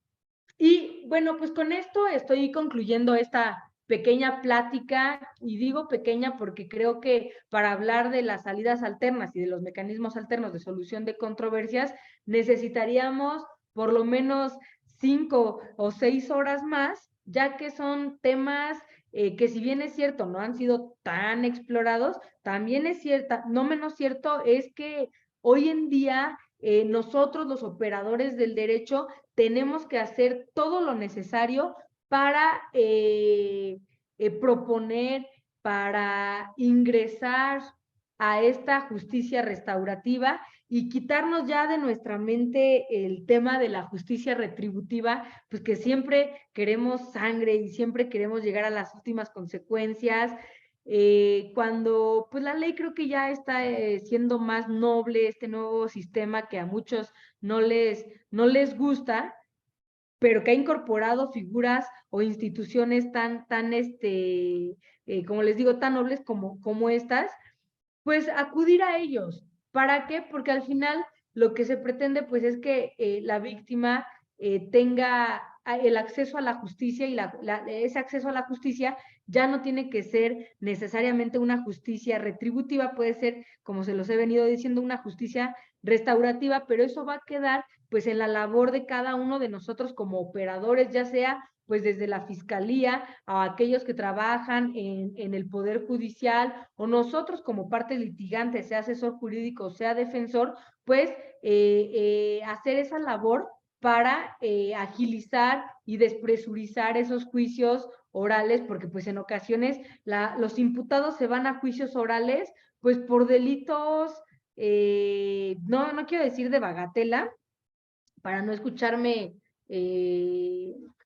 Y bueno, pues con esto estoy concluyendo esta pequeña plática, y digo pequeña porque creo que para hablar de las salidas alternas y de los mecanismos alternos de solución de controversias, necesitaríamos por lo menos 5 o 6 horas más, ya que son temas que, si bien es cierto, no han sido tan explorados, también es cierta, no menos cierto es que hoy en día nosotros los operadores del derecho tenemos que hacer todo lo necesario para proponer, para ingresar a esta justicia restaurativa y quitarnos ya de nuestra mente el tema de la justicia retributiva, pues que siempre queremos sangre y siempre queremos llegar a las últimas consecuencias, cuando pues la ley creo que ya está siendo más noble, este nuevo sistema que a muchos no les gusta, pero que ha incorporado figuras o instituciones como les digo, tan nobles como estas, pues acudir a ellos. ¿Para qué? Porque al final lo que se pretende pues es que la víctima tenga el acceso a la justicia, y ese acceso a la justicia ya no tiene que ser necesariamente una justicia retributiva, puede ser, como se los he venido diciendo, una justicia restaurativa, pero eso va a quedar pues en la labor de cada uno de nosotros como operadores, ya sea pues desde la fiscalía a aquellos que trabajan en el Poder Judicial, o nosotros como parte litigante, sea asesor jurídico, sea defensor, pues hacer esa labor para agilizar y despresurizar esos juicios orales, porque pues en ocasiones los imputados se van a juicios orales pues por delitos, no quiero decir de bagatela, para no escucharme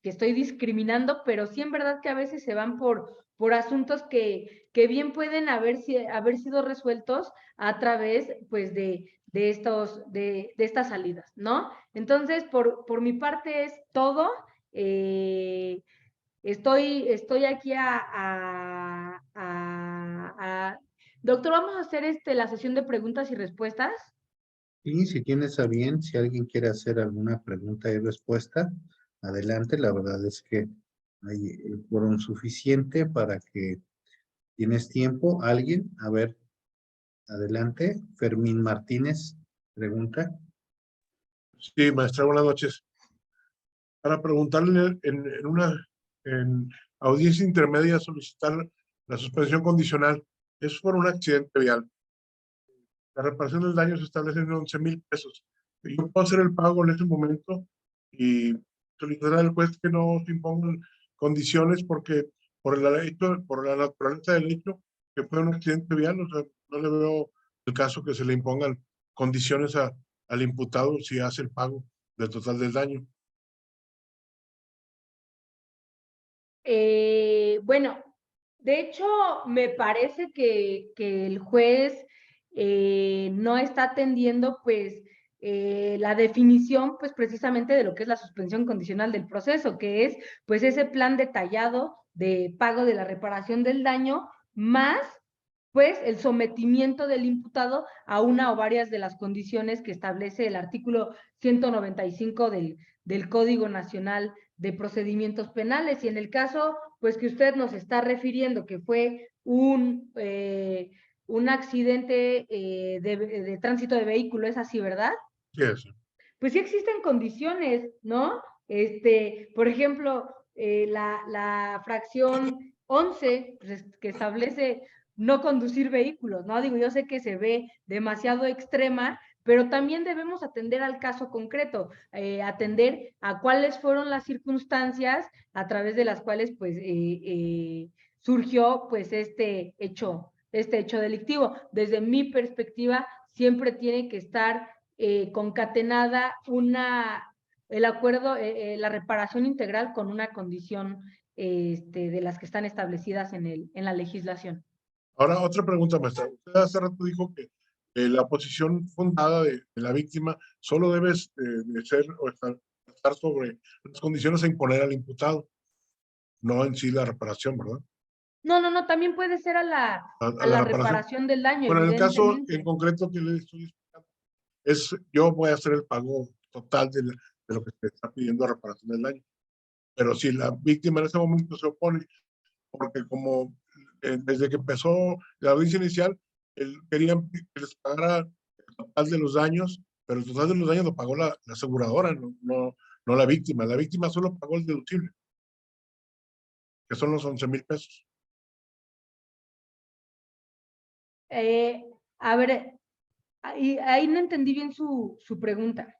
que estoy discriminando, pero sí en verdad que a veces se van por asuntos que bien pueden haber sido resueltos a través pues de estas salidas, ¿no? Entonces, por mi parte es todo. Eh, estoy aquí Doctor, vamos a hacer la sesión de preguntas y respuestas. Y si tienes a bien, si alguien quiere hacer alguna pregunta y respuesta, adelante. La verdad es que hay el quórum suficiente para que tienes tiempo. ¿Alguien? A ver, adelante. Fermín Martínez, pregunta. Sí, maestra, buenas noches. Para preguntarle en audiencia intermedia, solicitar la suspensión condicional. Es por un accidente vial. La reparación del daño se establece en 11,000 pesos. Yo puedo hacer el pago en ese momento y solicitar al juez que no se impongan condiciones, porque por la naturaleza del hecho, que fue un accidente vial, o sea, no le veo el caso que se le impongan condiciones al imputado si hace el pago del total del daño. Bueno, de hecho, me parece que el juez no está atendiendo pues la definición pues precisamente de lo que es la suspensión condicional del proceso, que es pues ese plan detallado de pago de la reparación del daño, más pues el sometimiento del imputado a una o varias de las condiciones que establece el artículo 195 del Código Nacional de Procedimientos Penales. Y en el caso, pues que usted nos está refiriendo que fue un accidente de tránsito de vehículo, ¿es así, verdad? Sí, eso. Pues sí existen condiciones, ¿no? Por ejemplo, la fracción 11, pues, que establece no conducir vehículos, ¿no? Digo, yo sé que se ve demasiado extrema, pero también debemos atender al caso concreto, atender a cuáles fueron las circunstancias a través de las cuales, pues, surgió, pues, este hecho delictivo. Desde mi perspectiva, siempre tiene que estar concatenada el acuerdo, la reparación integral con una condición de las que están establecidas en la legislación. Ahora, otra pregunta, maestra. Usted hace rato dijo que la posición fundada de la víctima solo debe de ser o estar sobre las condiciones a imponer al imputado, no en sí la reparación, ¿verdad? No, también puede ser a la la reparación del daño, Bueno, en el caso evidentemente. en concreto que le estoy explicando, yo voy a hacer el pago total de lo que se está pidiendo a reparación del daño. Pero si la víctima en ese momento se opone, porque como desde que empezó la audiencia inicial, querían que les pagara el total de los daños, pero el total de los daños lo pagó la aseguradora, no la víctima. La víctima solo pagó el deducible, que son los 11,000 pesos. A ver, ahí no entendí bien su pregunta.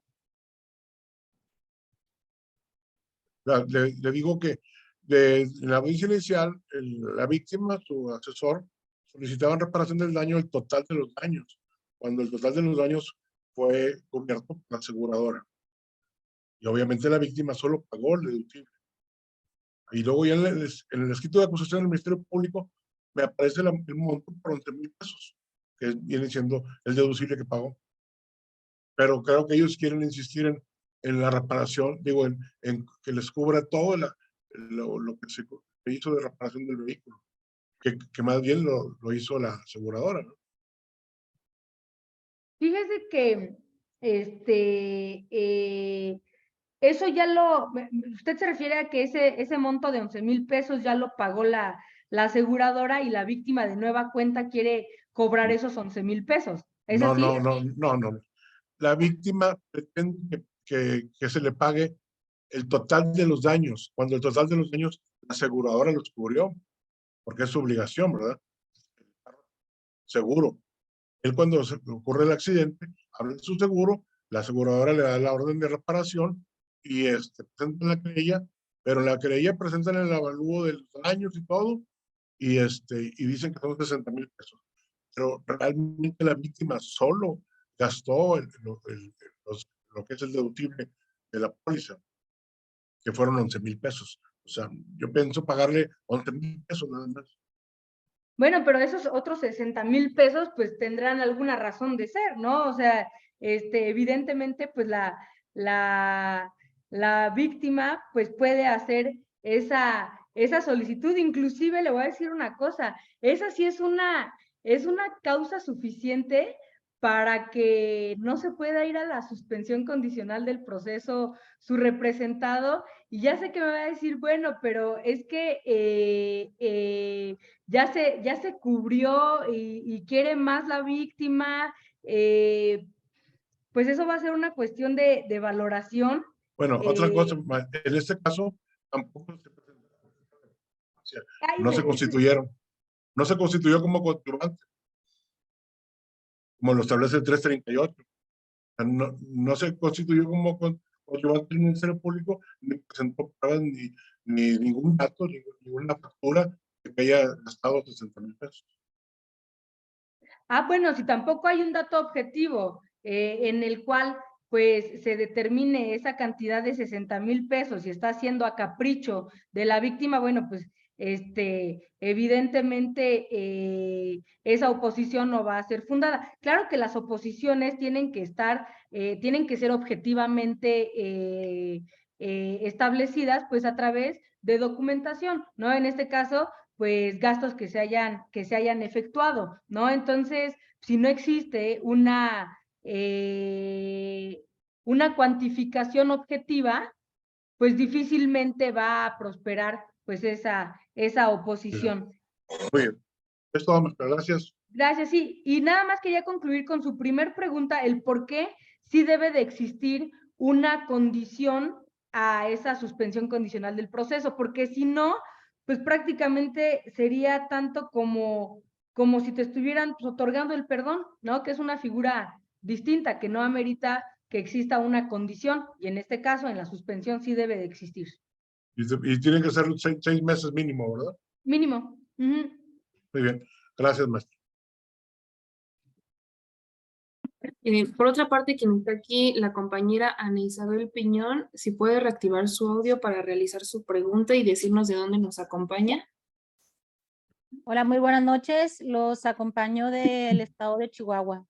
Le digo que en la audiencia inicial, la víctima, su asesor, solicitaban reparación del daño, el total de los daños, cuando el total de los daños fue cubierto por la aseguradora. Y obviamente la víctima solo pagó el deducible. Y luego ya en el escrito de acusación del Ministerio Público me aparece el monto por 11,000 pesos, que viene siendo el deducible que pagó. Pero creo que ellos quieren insistir en la reparación, digo, en que les cubra todo lo que se hizo de reparación del vehículo, que más bien lo hizo la aseguradora, ¿no? Fíjese que eso ya usted se refiere a que ese monto de 11,000 pesos ya lo pagó la aseguradora y la víctima de nueva cuenta quiere cobrar esos 11,000 pesos. ¿Es así? No. La víctima pretende que se le pague el total de los daños, cuando el total de los daños la aseguradora los cubrió, porque es su obligación, ¿verdad? Seguro. Él cuando ocurre el accidente, habla de su seguro, la aseguradora le da la orden de reparación y presentan la querella, pero en la querella presentan el avalúo de los daños y todo, y dicen que son 60,000 pesos. Pero realmente la víctima solo gastó lo que es el deducible de la póliza, que fueron 11,000 pesos. O sea, yo pienso pagarle 11,000 pesos nada más. Bueno, pero esos otros 60,000 pesos pues tendrán alguna razón de ser, ¿no? O sea, evidentemente pues la víctima pues puede hacer esa solicitud. Inclusive le voy a decir una cosa, esa sí es una causa suficiente para que no se pueda ir a la suspensión condicional del proceso su representado. Y ya sé que me va a decir, bueno, pero es que ya se cubrió y quiere más la víctima, pues eso va a ser una cuestión de valoración. Bueno, otra cosa, en este caso tampoco no se constituyeron. No se constituyó como coadyuvante, como lo establece el 338. No se constituyó como coadyuvante del Ministerio Público, ni presentó pruebas, ni ningún dato, ni ninguna factura de que haya gastado 60,000 pesos. Bueno, si tampoco hay un dato objetivo en el cual pues se determine esa cantidad de 60,000 pesos y está siendo a capricho de la víctima, bueno, pues evidentemente esa oposición no va a ser fundada. Claro que las oposiciones tienen que ser objetivamente establecidas pues a través de documentación, ¿no? En este caso, pues gastos que se hayan efectuado, ¿no? Entonces, si no existe una cuantificación objetiva, pues difícilmente va a prosperar pues esa oposición. Muy bien. Es todo, maestra. Gracias. Gracias, sí. Y nada más quería concluir con su primer pregunta, el por qué sí debe de existir una condición a esa suspensión condicional del proceso, porque si no, pues prácticamente sería tanto como si te estuvieran pues, otorgando el perdón, ¿no? Que es una figura distinta, que no amerita que exista una condición, y en este caso, en la suspensión sí debe de existir. Y tienen que ser 6 meses mínimo, ¿verdad? Mínimo. Uh-huh. Muy bien. Gracias, maestra. Por otra parte, quien está aquí, la compañera Ana Isabel Piñón, si puede reactivar su audio para realizar su pregunta y decirnos de dónde nos acompaña. Hola, muy buenas noches. Los acompaño del estado de Chihuahua.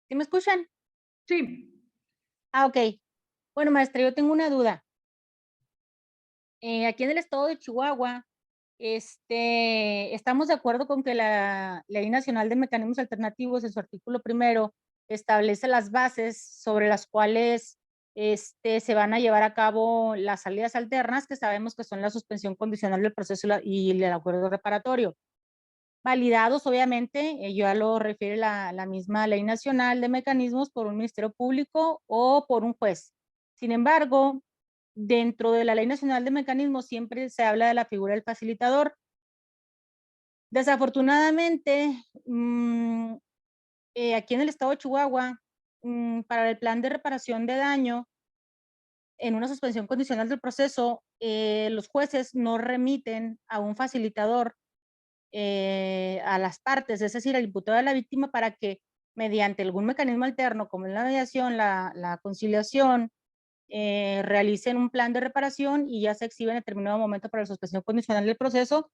¿Sí me escuchan? Sí. Ok. Bueno, maestra, yo tengo una duda. Aquí en el estado de Chihuahua, estamos de acuerdo con que la Ley Nacional de Mecanismos Alternativos, en su artículo 1, establece las bases sobre las cuales se van a llevar a cabo las salidas alternas, que sabemos que son la suspensión condicional del proceso y el acuerdo reparatorio. Validados, obviamente, ya lo refiere la misma Ley Nacional de Mecanismos por un Ministerio Público o por un juez. Sin embargo, dentro de la Ley Nacional de Mecanismos siempre se habla de la figura del facilitador. Desafortunadamente, aquí en el estado de Chihuahua, para el plan de reparación de daño, en una suspensión condicional del proceso, los jueces no remiten a un facilitador a las partes, es decir, al imputado de la víctima, para que mediante algún mecanismo alterno, como es la mediación, la conciliación, realicen un plan de reparación y ya se exhibe en determinado momento para la suspensión condicional del proceso.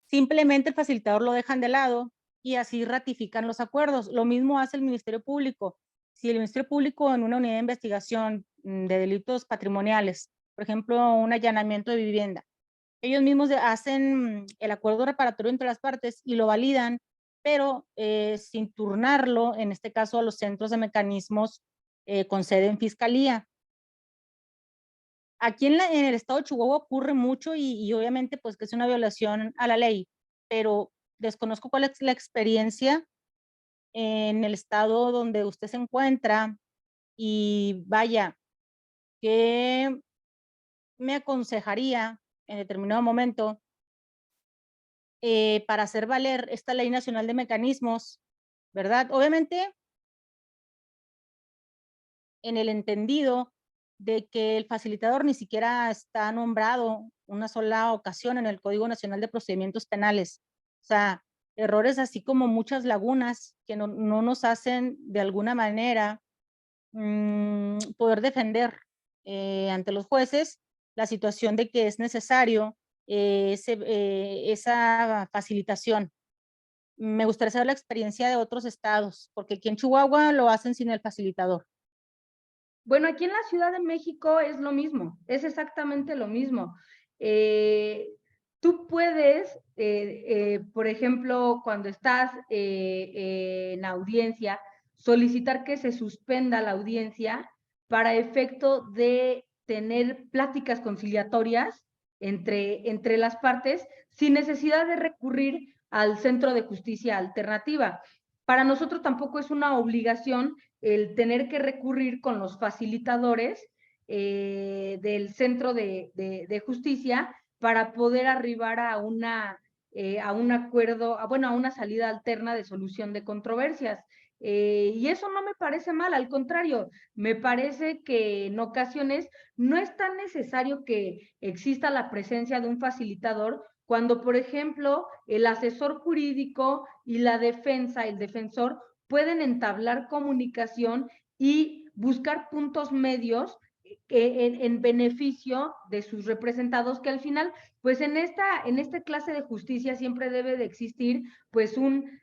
Simplemente el facilitador lo dejan de lado y así ratifican los acuerdos. Lo mismo hace el Ministerio Público. Si el Ministerio Público en una unidad de investigación de delitos patrimoniales, por ejemplo, un allanamiento de vivienda, ellos mismos hacen el acuerdo reparatorio entre las partes y lo validan, pero sin turnarlo, en este caso a los centros de mecanismos con sede en fiscalía. Aquí en el estado de Chihuahua ocurre mucho y obviamente pues que es una violación a la ley, pero desconozco cuál es la experiencia en el estado donde usted se encuentra y vaya, ¿qué me aconsejaría en determinado momento para hacer valer esta Ley Nacional de Mecanismos, ¿verdad? Obviamente, en el entendido de que el facilitador ni siquiera está nombrado una sola ocasión en el Código Nacional de Procedimientos Penales. O sea, errores así como muchas lagunas que no nos hacen de alguna manera poder defender ante los jueces la situación de que es necesario esa facilitación. Me gustaría saber la experiencia de otros estados, porque aquí en Chihuahua lo hacen sin el facilitador. Bueno, aquí en la Ciudad de México es lo mismo, es exactamente lo mismo. Tú puedes, por ejemplo, cuando estás en audiencia, solicitar que se suspenda la audiencia para efecto de tener pláticas conciliatorias entre las partes sin necesidad de recurrir al Centro de Justicia Alternativa. Para nosotros tampoco es una obligación el tener que recurrir con los facilitadores del Centro de Justicia para poder arribar a un acuerdo, a una salida alterna de solución de controversias. Y eso no me parece mal, al contrario, me parece que en ocasiones no es tan necesario que exista la presencia de un facilitador cuando, por ejemplo, el asesor jurídico y la defensa, el defensor, pueden entablar comunicación y buscar puntos medios en beneficio de sus representados, que al final, pues en esta clase de justicia siempre debe de existir pues un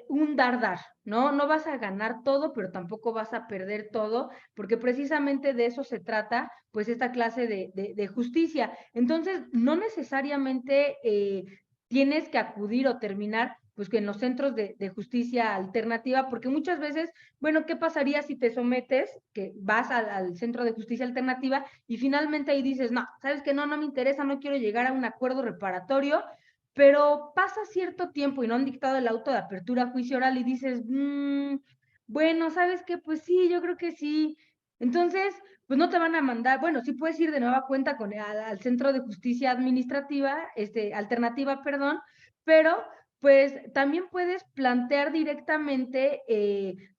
un dar, ¿no? No vas a ganar todo, pero tampoco vas a perder todo, porque precisamente de eso se trata, pues, esta clase de justicia. Entonces, no necesariamente tienes que acudir o terminar, pues, que en los centros de justicia alternativa, porque muchas veces, bueno, ¿qué pasaría si te sometes, que vas al centro de justicia alternativa y finalmente ahí dices, no, sabes que no me interesa, no quiero llegar a un acuerdo reparatorio, pero pasa cierto tiempo y no han dictado el auto de apertura a juicio oral y dices, bueno, ¿sabes qué? Pues sí, yo creo que sí. Entonces, pues no te van a mandar, bueno, sí puedes ir de nueva cuenta al Centro de Justicia Administrativa, alternativa, perdón, pero pues también puedes plantear directamente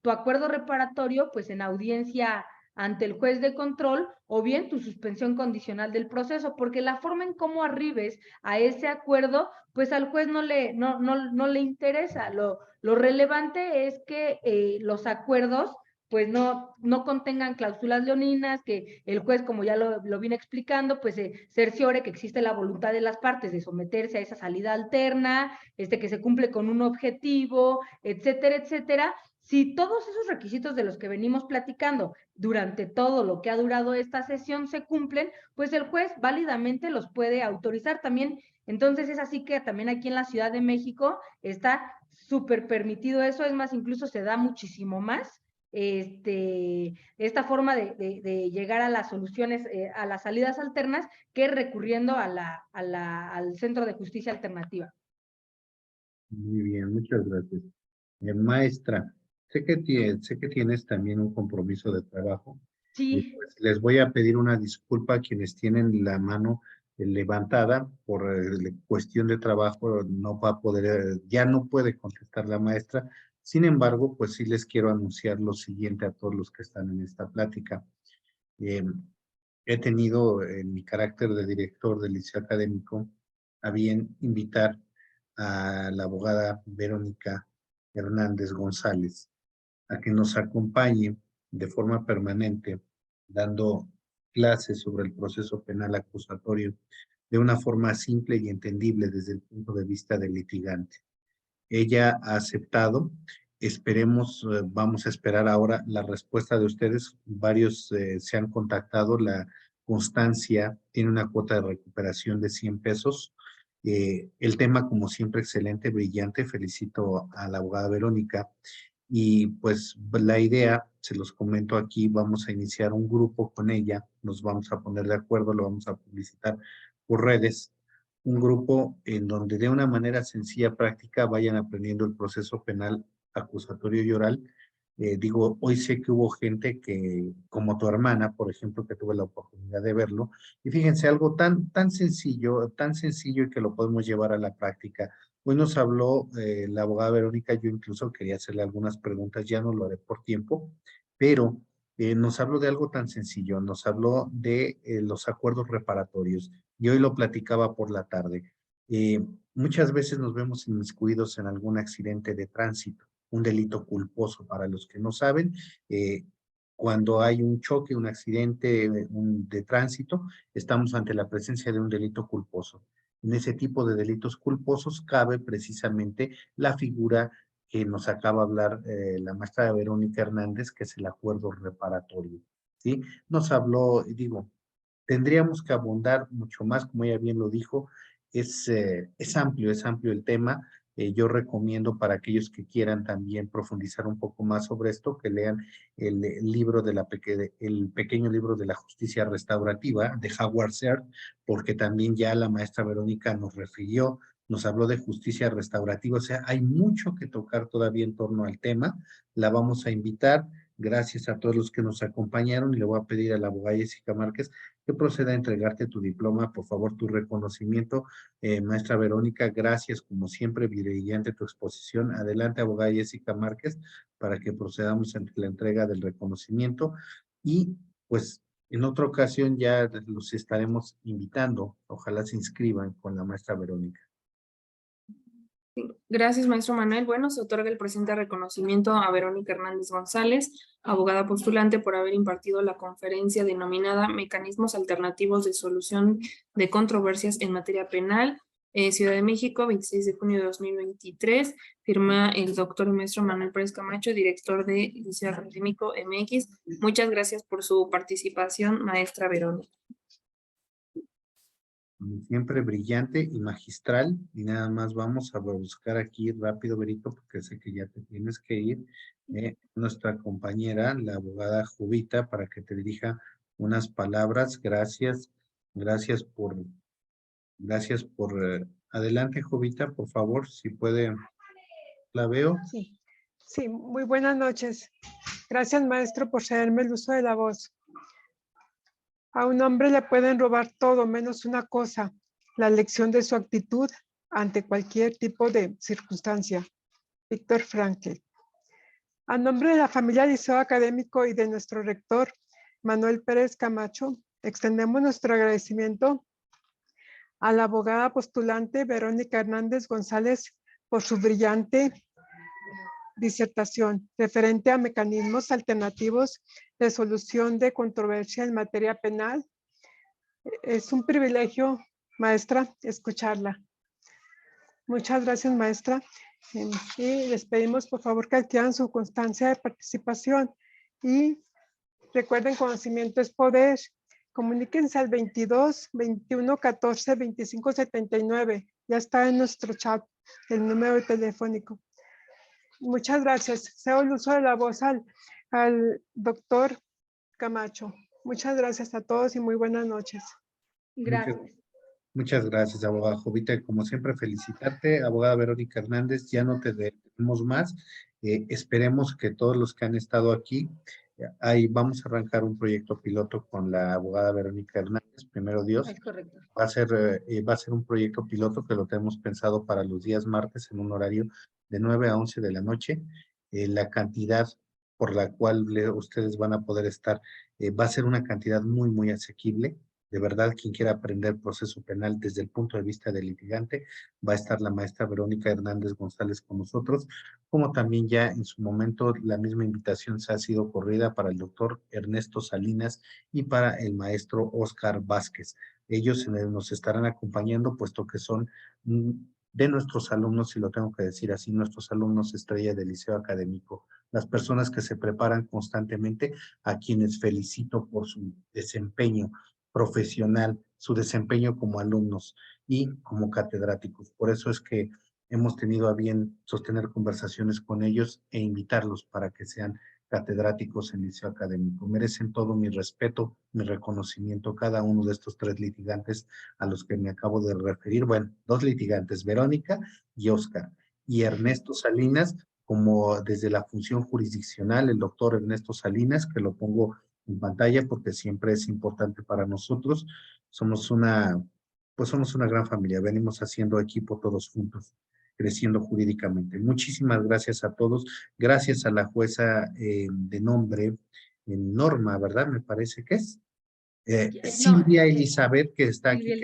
tu acuerdo reparatorio, pues en audiencia ante el juez de control o bien tu suspensión condicional del proceso, porque la forma en cómo arribes a ese acuerdo, pues al juez no le interesa. Lo relevante es que los acuerdos pues no contengan cláusulas leoninas, que el juez, como ya lo vine explicando, pues cerciore que existe la voluntad de las partes de someterse a esa salida alterna, que se cumple con un objetivo, etcétera, etcétera. Si todos esos requisitos de los que venimos platicando durante todo lo que ha durado esta sesión se cumplen, pues el juez válidamente los puede autorizar también. Entonces es así que también aquí en la Ciudad de México está súper permitido eso, es más, incluso se da muchísimo más esta forma de llegar a las soluciones, a las salidas alternas, que recurriendo al Centro de Justicia Alternativa. Muy bien, muchas gracias. Maestra, sé que tienes también un compromiso de trabajo. Sí. Pues, les voy a pedir una disculpa a quienes tienen la mano levantada por cuestión de trabajo, no va a poder, ya no puede contestar la maestra. Sin embargo, pues sí les quiero anunciar lo siguiente a todos los que están en esta plática. He tenido en mi carácter de director del liceo académico a bien invitar a la abogada Verónica Hernández González a que nos acompañe de forma permanente dando clases sobre el proceso penal acusatorio de una forma simple y entendible desde el punto de vista del litigante. Ella ha aceptado. Esperemos, vamos a esperar ahora la respuesta de ustedes. Varios se han contactado. La Constancia tiene una cuota de recuperación de 100 pesos. El tema, como siempre, excelente, brillante. Felicito a la abogada Verónica. Y pues la idea, se los comento aquí, vamos a iniciar un grupo con ella. Nos vamos a poner de acuerdo, lo vamos a publicitar por redes, un grupo en donde de una manera sencilla, práctica, vayan aprendiendo el proceso penal acusatorio y oral. Digo, hoy sé que hubo gente que, como tu hermana, por ejemplo, que tuve la oportunidad de verlo, y fíjense, algo tan sencillo y que lo podemos llevar a la práctica. Hoy nos habló la abogada Verónica, yo incluso quería hacerle algunas preguntas, ya no lo haré por tiempo, pero nos habló de algo tan sencillo, nos habló de los acuerdos reparatorios y hoy lo platicaba por la tarde. Muchas veces nos vemos inmiscuidos en algún accidente de tránsito, un delito culposo para los que no saben. Cuando hay un choque, un accidente de tránsito, estamos ante la presencia de un delito culposo. En ese tipo de delitos culposos cabe precisamente la figura que nos acaba de hablar la maestra Verónica Hernández, que es el acuerdo reparatorio, ¿sí? Nos habló, digo, tendríamos que abundar mucho más, como ella bien lo dijo, es amplio el tema. Yo recomiendo para aquellos que quieran también profundizar un poco más sobre esto, que lean el libro el pequeño libro de la justicia restaurativa de Howard Zerr, porque también ya la maestra Verónica nos refirió, nos habló de justicia restaurativa, o sea, hay mucho que tocar todavía en torno al tema. La vamos a invitar. Gracias a todos los que nos acompañaron y le voy a pedir a la abogada Jessica Márquez que proceda a entregarte tu diploma, por favor, tu reconocimiento. Maestra Verónica, gracias como siempre, brillante tu exposición. Adelante, abogada Jessica Márquez, para que procedamos ante la entrega del reconocimiento y pues en otra ocasión ya los estaremos invitando. Ojalá se inscriban con la maestra Verónica. Gracias, maestro Manuel. Bueno, se otorga el presente reconocimiento a Verónica Hernández González, abogada postulante, por haber impartido la conferencia denominada Mecanismos Alternativos de Solución de Controversias en Materia Penal, Ciudad de México, 26 de junio de 2023. Firma el doctor y maestro Manuel Pérez Camacho, director de Liceo Académico MX. Muchas gracias por su participación, maestra Verónica. Como siempre, brillante y magistral. Y nada más vamos a buscar aquí rápido, Berito, porque sé que ya te tienes que ir. Nuestra compañera, la abogada Jovita, para que te dirija unas palabras. Gracias. Gracias por... adelante, Jovita, por favor, si puede. La veo. Sí, sí, muy buenas noches. Gracias, maestro, por cederme el uso de la voz. A un hombre le pueden robar todo menos una cosa, la lección de su actitud ante cualquier tipo de circunstancia. Víctor Frankl. A nombre de la familia Liceo Académico y de nuestro rector, Manuel Pérez Camacho, extendemos nuestro agradecimiento a la abogada postulante Verónica Hernández González por su brillante disertación referente a mecanismos alternativos de solución de controversia en materia penal. Es un privilegio, maestra, escucharla. Muchas gracias, maestra. Y les pedimos, por favor, que adquieran su constancia de participación. Y recuerden, conocimiento es poder. Comuníquense al 22 21 14 25 79. Ya está en nuestro chat el número telefónico. Muchas gracias. Cedo el uso de la voz al doctor Camacho. Muchas gracias a todos y muy buenas noches. Gracias. Muchas gracias, abogada Jovita. Como siempre, felicitarte, abogada Verónica Hernández. Ya no te detenemos más. Esperemos que todos los que han estado aquí, ahí vamos a arrancar un proyecto piloto con la abogada Verónica Hernández, primero Dios. Es correcto. Va a ser un proyecto piloto que lo tenemos pensado para los días martes en un horario de 9 a 11 de la noche. La cantidad por la cual ustedes van a poder estar va a ser una cantidad muy, muy asequible. De verdad, quien quiera aprender proceso penal desde el punto de vista del litigante, va a estar la maestra Verónica Hernández González con nosotros, como también ya en su momento la misma invitación se ha sido corrida para el doctor Ernesto Salinas y para el maestro Oscar Vázquez. Ellos nos estarán acompañando, puesto que son de nuestros alumnos, si lo tengo que decir así, nuestros alumnos estrella del Liceo Académico, las personas que se preparan constantemente, a quienes felicito por su desempeño profesional, su desempeño como alumnos y como catedráticos. Por eso es que hemos tenido a bien sostener conversaciones con ellos e invitarlos para que sean catedráticos en Liceo Académico. Merecen todo mi respeto, mi reconocimiento, cada uno de estos 3 litigantes a los que me acabo de referir. Bueno, 2 litigantes, Verónica y Oscar. Y Ernesto Salinas, como desde la función jurisdiccional, el doctor Ernesto Salinas, que lo pongo en pantalla porque siempre es importante para nosotros. Somos una gran familia, venimos haciendo equipo todos juntos, creciendo jurídicamente. Muchísimas gracias a todos, gracias a la jueza de nombre Norma, ¿verdad? Me parece que es. Silvia Elizabeth, que está aquí,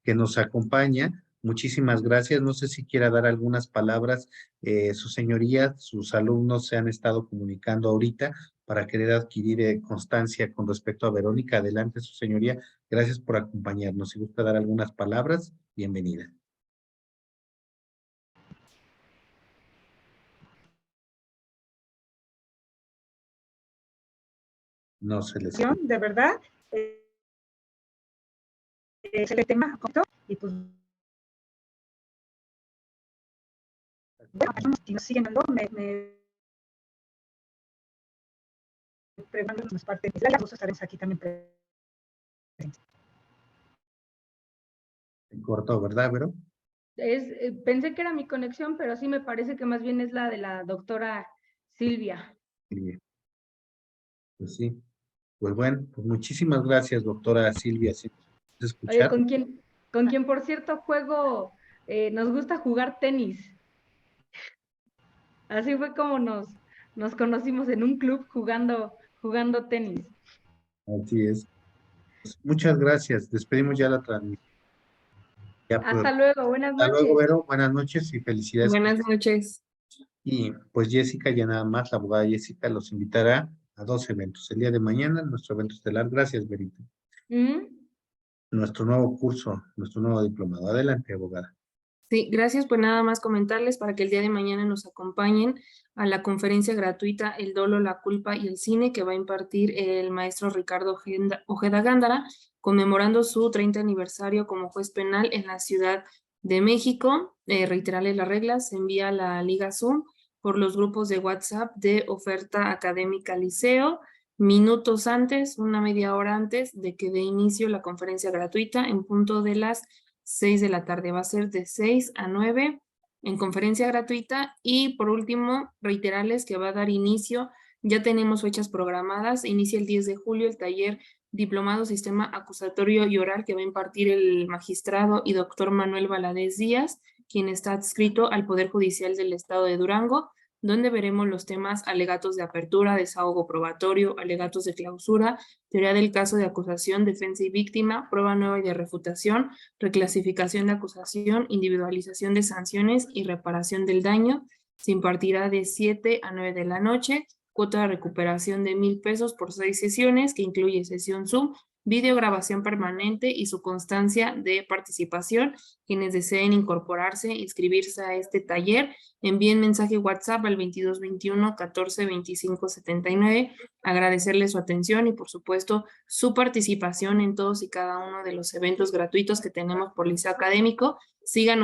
que nos acompaña. Muchísimas gracias. No sé si quiera dar algunas palabras. Su señoría, sus alumnos se han estado comunicando ahorita para querer adquirir constancia con respecto a Verónica. Adelante, su señoría. Gracias por acompañarnos. Si gusta dar algunas palabras, bienvenida. No se les... De verdad, es el tema, y pues bueno, si nos siguen dando, me preguntan las partes de las cosas, estaremos aquí también presentes. Se cortó, ¿verdad, Vero? Pensé que era mi conexión, pero sí me parece que más bien es la de la doctora Silvia. Sí. Pues sí. Pues bueno, pues muchísimas gracias, doctora Silvia. ¿Sí? Oye, con quien por cierto juego, nos gusta jugar tenis. Así fue como nos conocimos en un club jugando tenis. Así es. Pues muchas gracias. Despedimos ya la transmisión. Hasta luego, buenas Hasta noches. luego, Vero. Buenas noches y felicidades. Buenas noches. Y pues Jessica, ya nada más, la abogada Jessica los invitará a 2 eventos. El día de mañana, nuestro evento estelar. Gracias, Verito. nuestro nuevo curso, nuestro nuevo diplomado. Adelante, abogada. Sí, gracias. Pues nada más comentarles para que el día de mañana nos acompañen a la conferencia gratuita El dolo, la culpa y el cine que va a impartir el maestro Ricardo Ojeda Gándara, conmemorando su 30 aniversario como juez penal en la Ciudad de México. Reiterarles las reglas, se envía la liga Zoom por los grupos de WhatsApp de Oferta Académica Liceo, minutos antes, una media hora antes de que dé inicio la conferencia gratuita en punto de las 6 de la tarde. Va a ser de 6 a 9 en conferencia gratuita. Y por último, reiterarles que va a dar inicio, ya tenemos fechas programadas, inicia el 10 de julio el taller Diplomado Sistema Acusatorio y Oral que va a impartir el magistrado y doctor Manuel Valadez Díaz, quien está adscrito al Poder Judicial del Estado de Durango, donde veremos los temas alegatos de apertura, desahogo probatorio, alegatos de clausura, teoría del caso de acusación, defensa y víctima, prueba nueva y de refutación, reclasificación de acusación, individualización de sanciones y reparación del daño. Se impartirá de 7 a 9 de la noche, cuota de recuperación de 1,000 pesos por 6 sesiones, que incluye sesión Zoom, videograbación permanente y su constancia de participación. Quienes deseen incorporarse, inscribirse a este taller, envíen mensaje WhatsApp al 2221 14 25 79. Agradecerles su atención y por supuesto su participación en todos y cada uno de los eventos gratuitos que tenemos por Liceo Académico. Síganos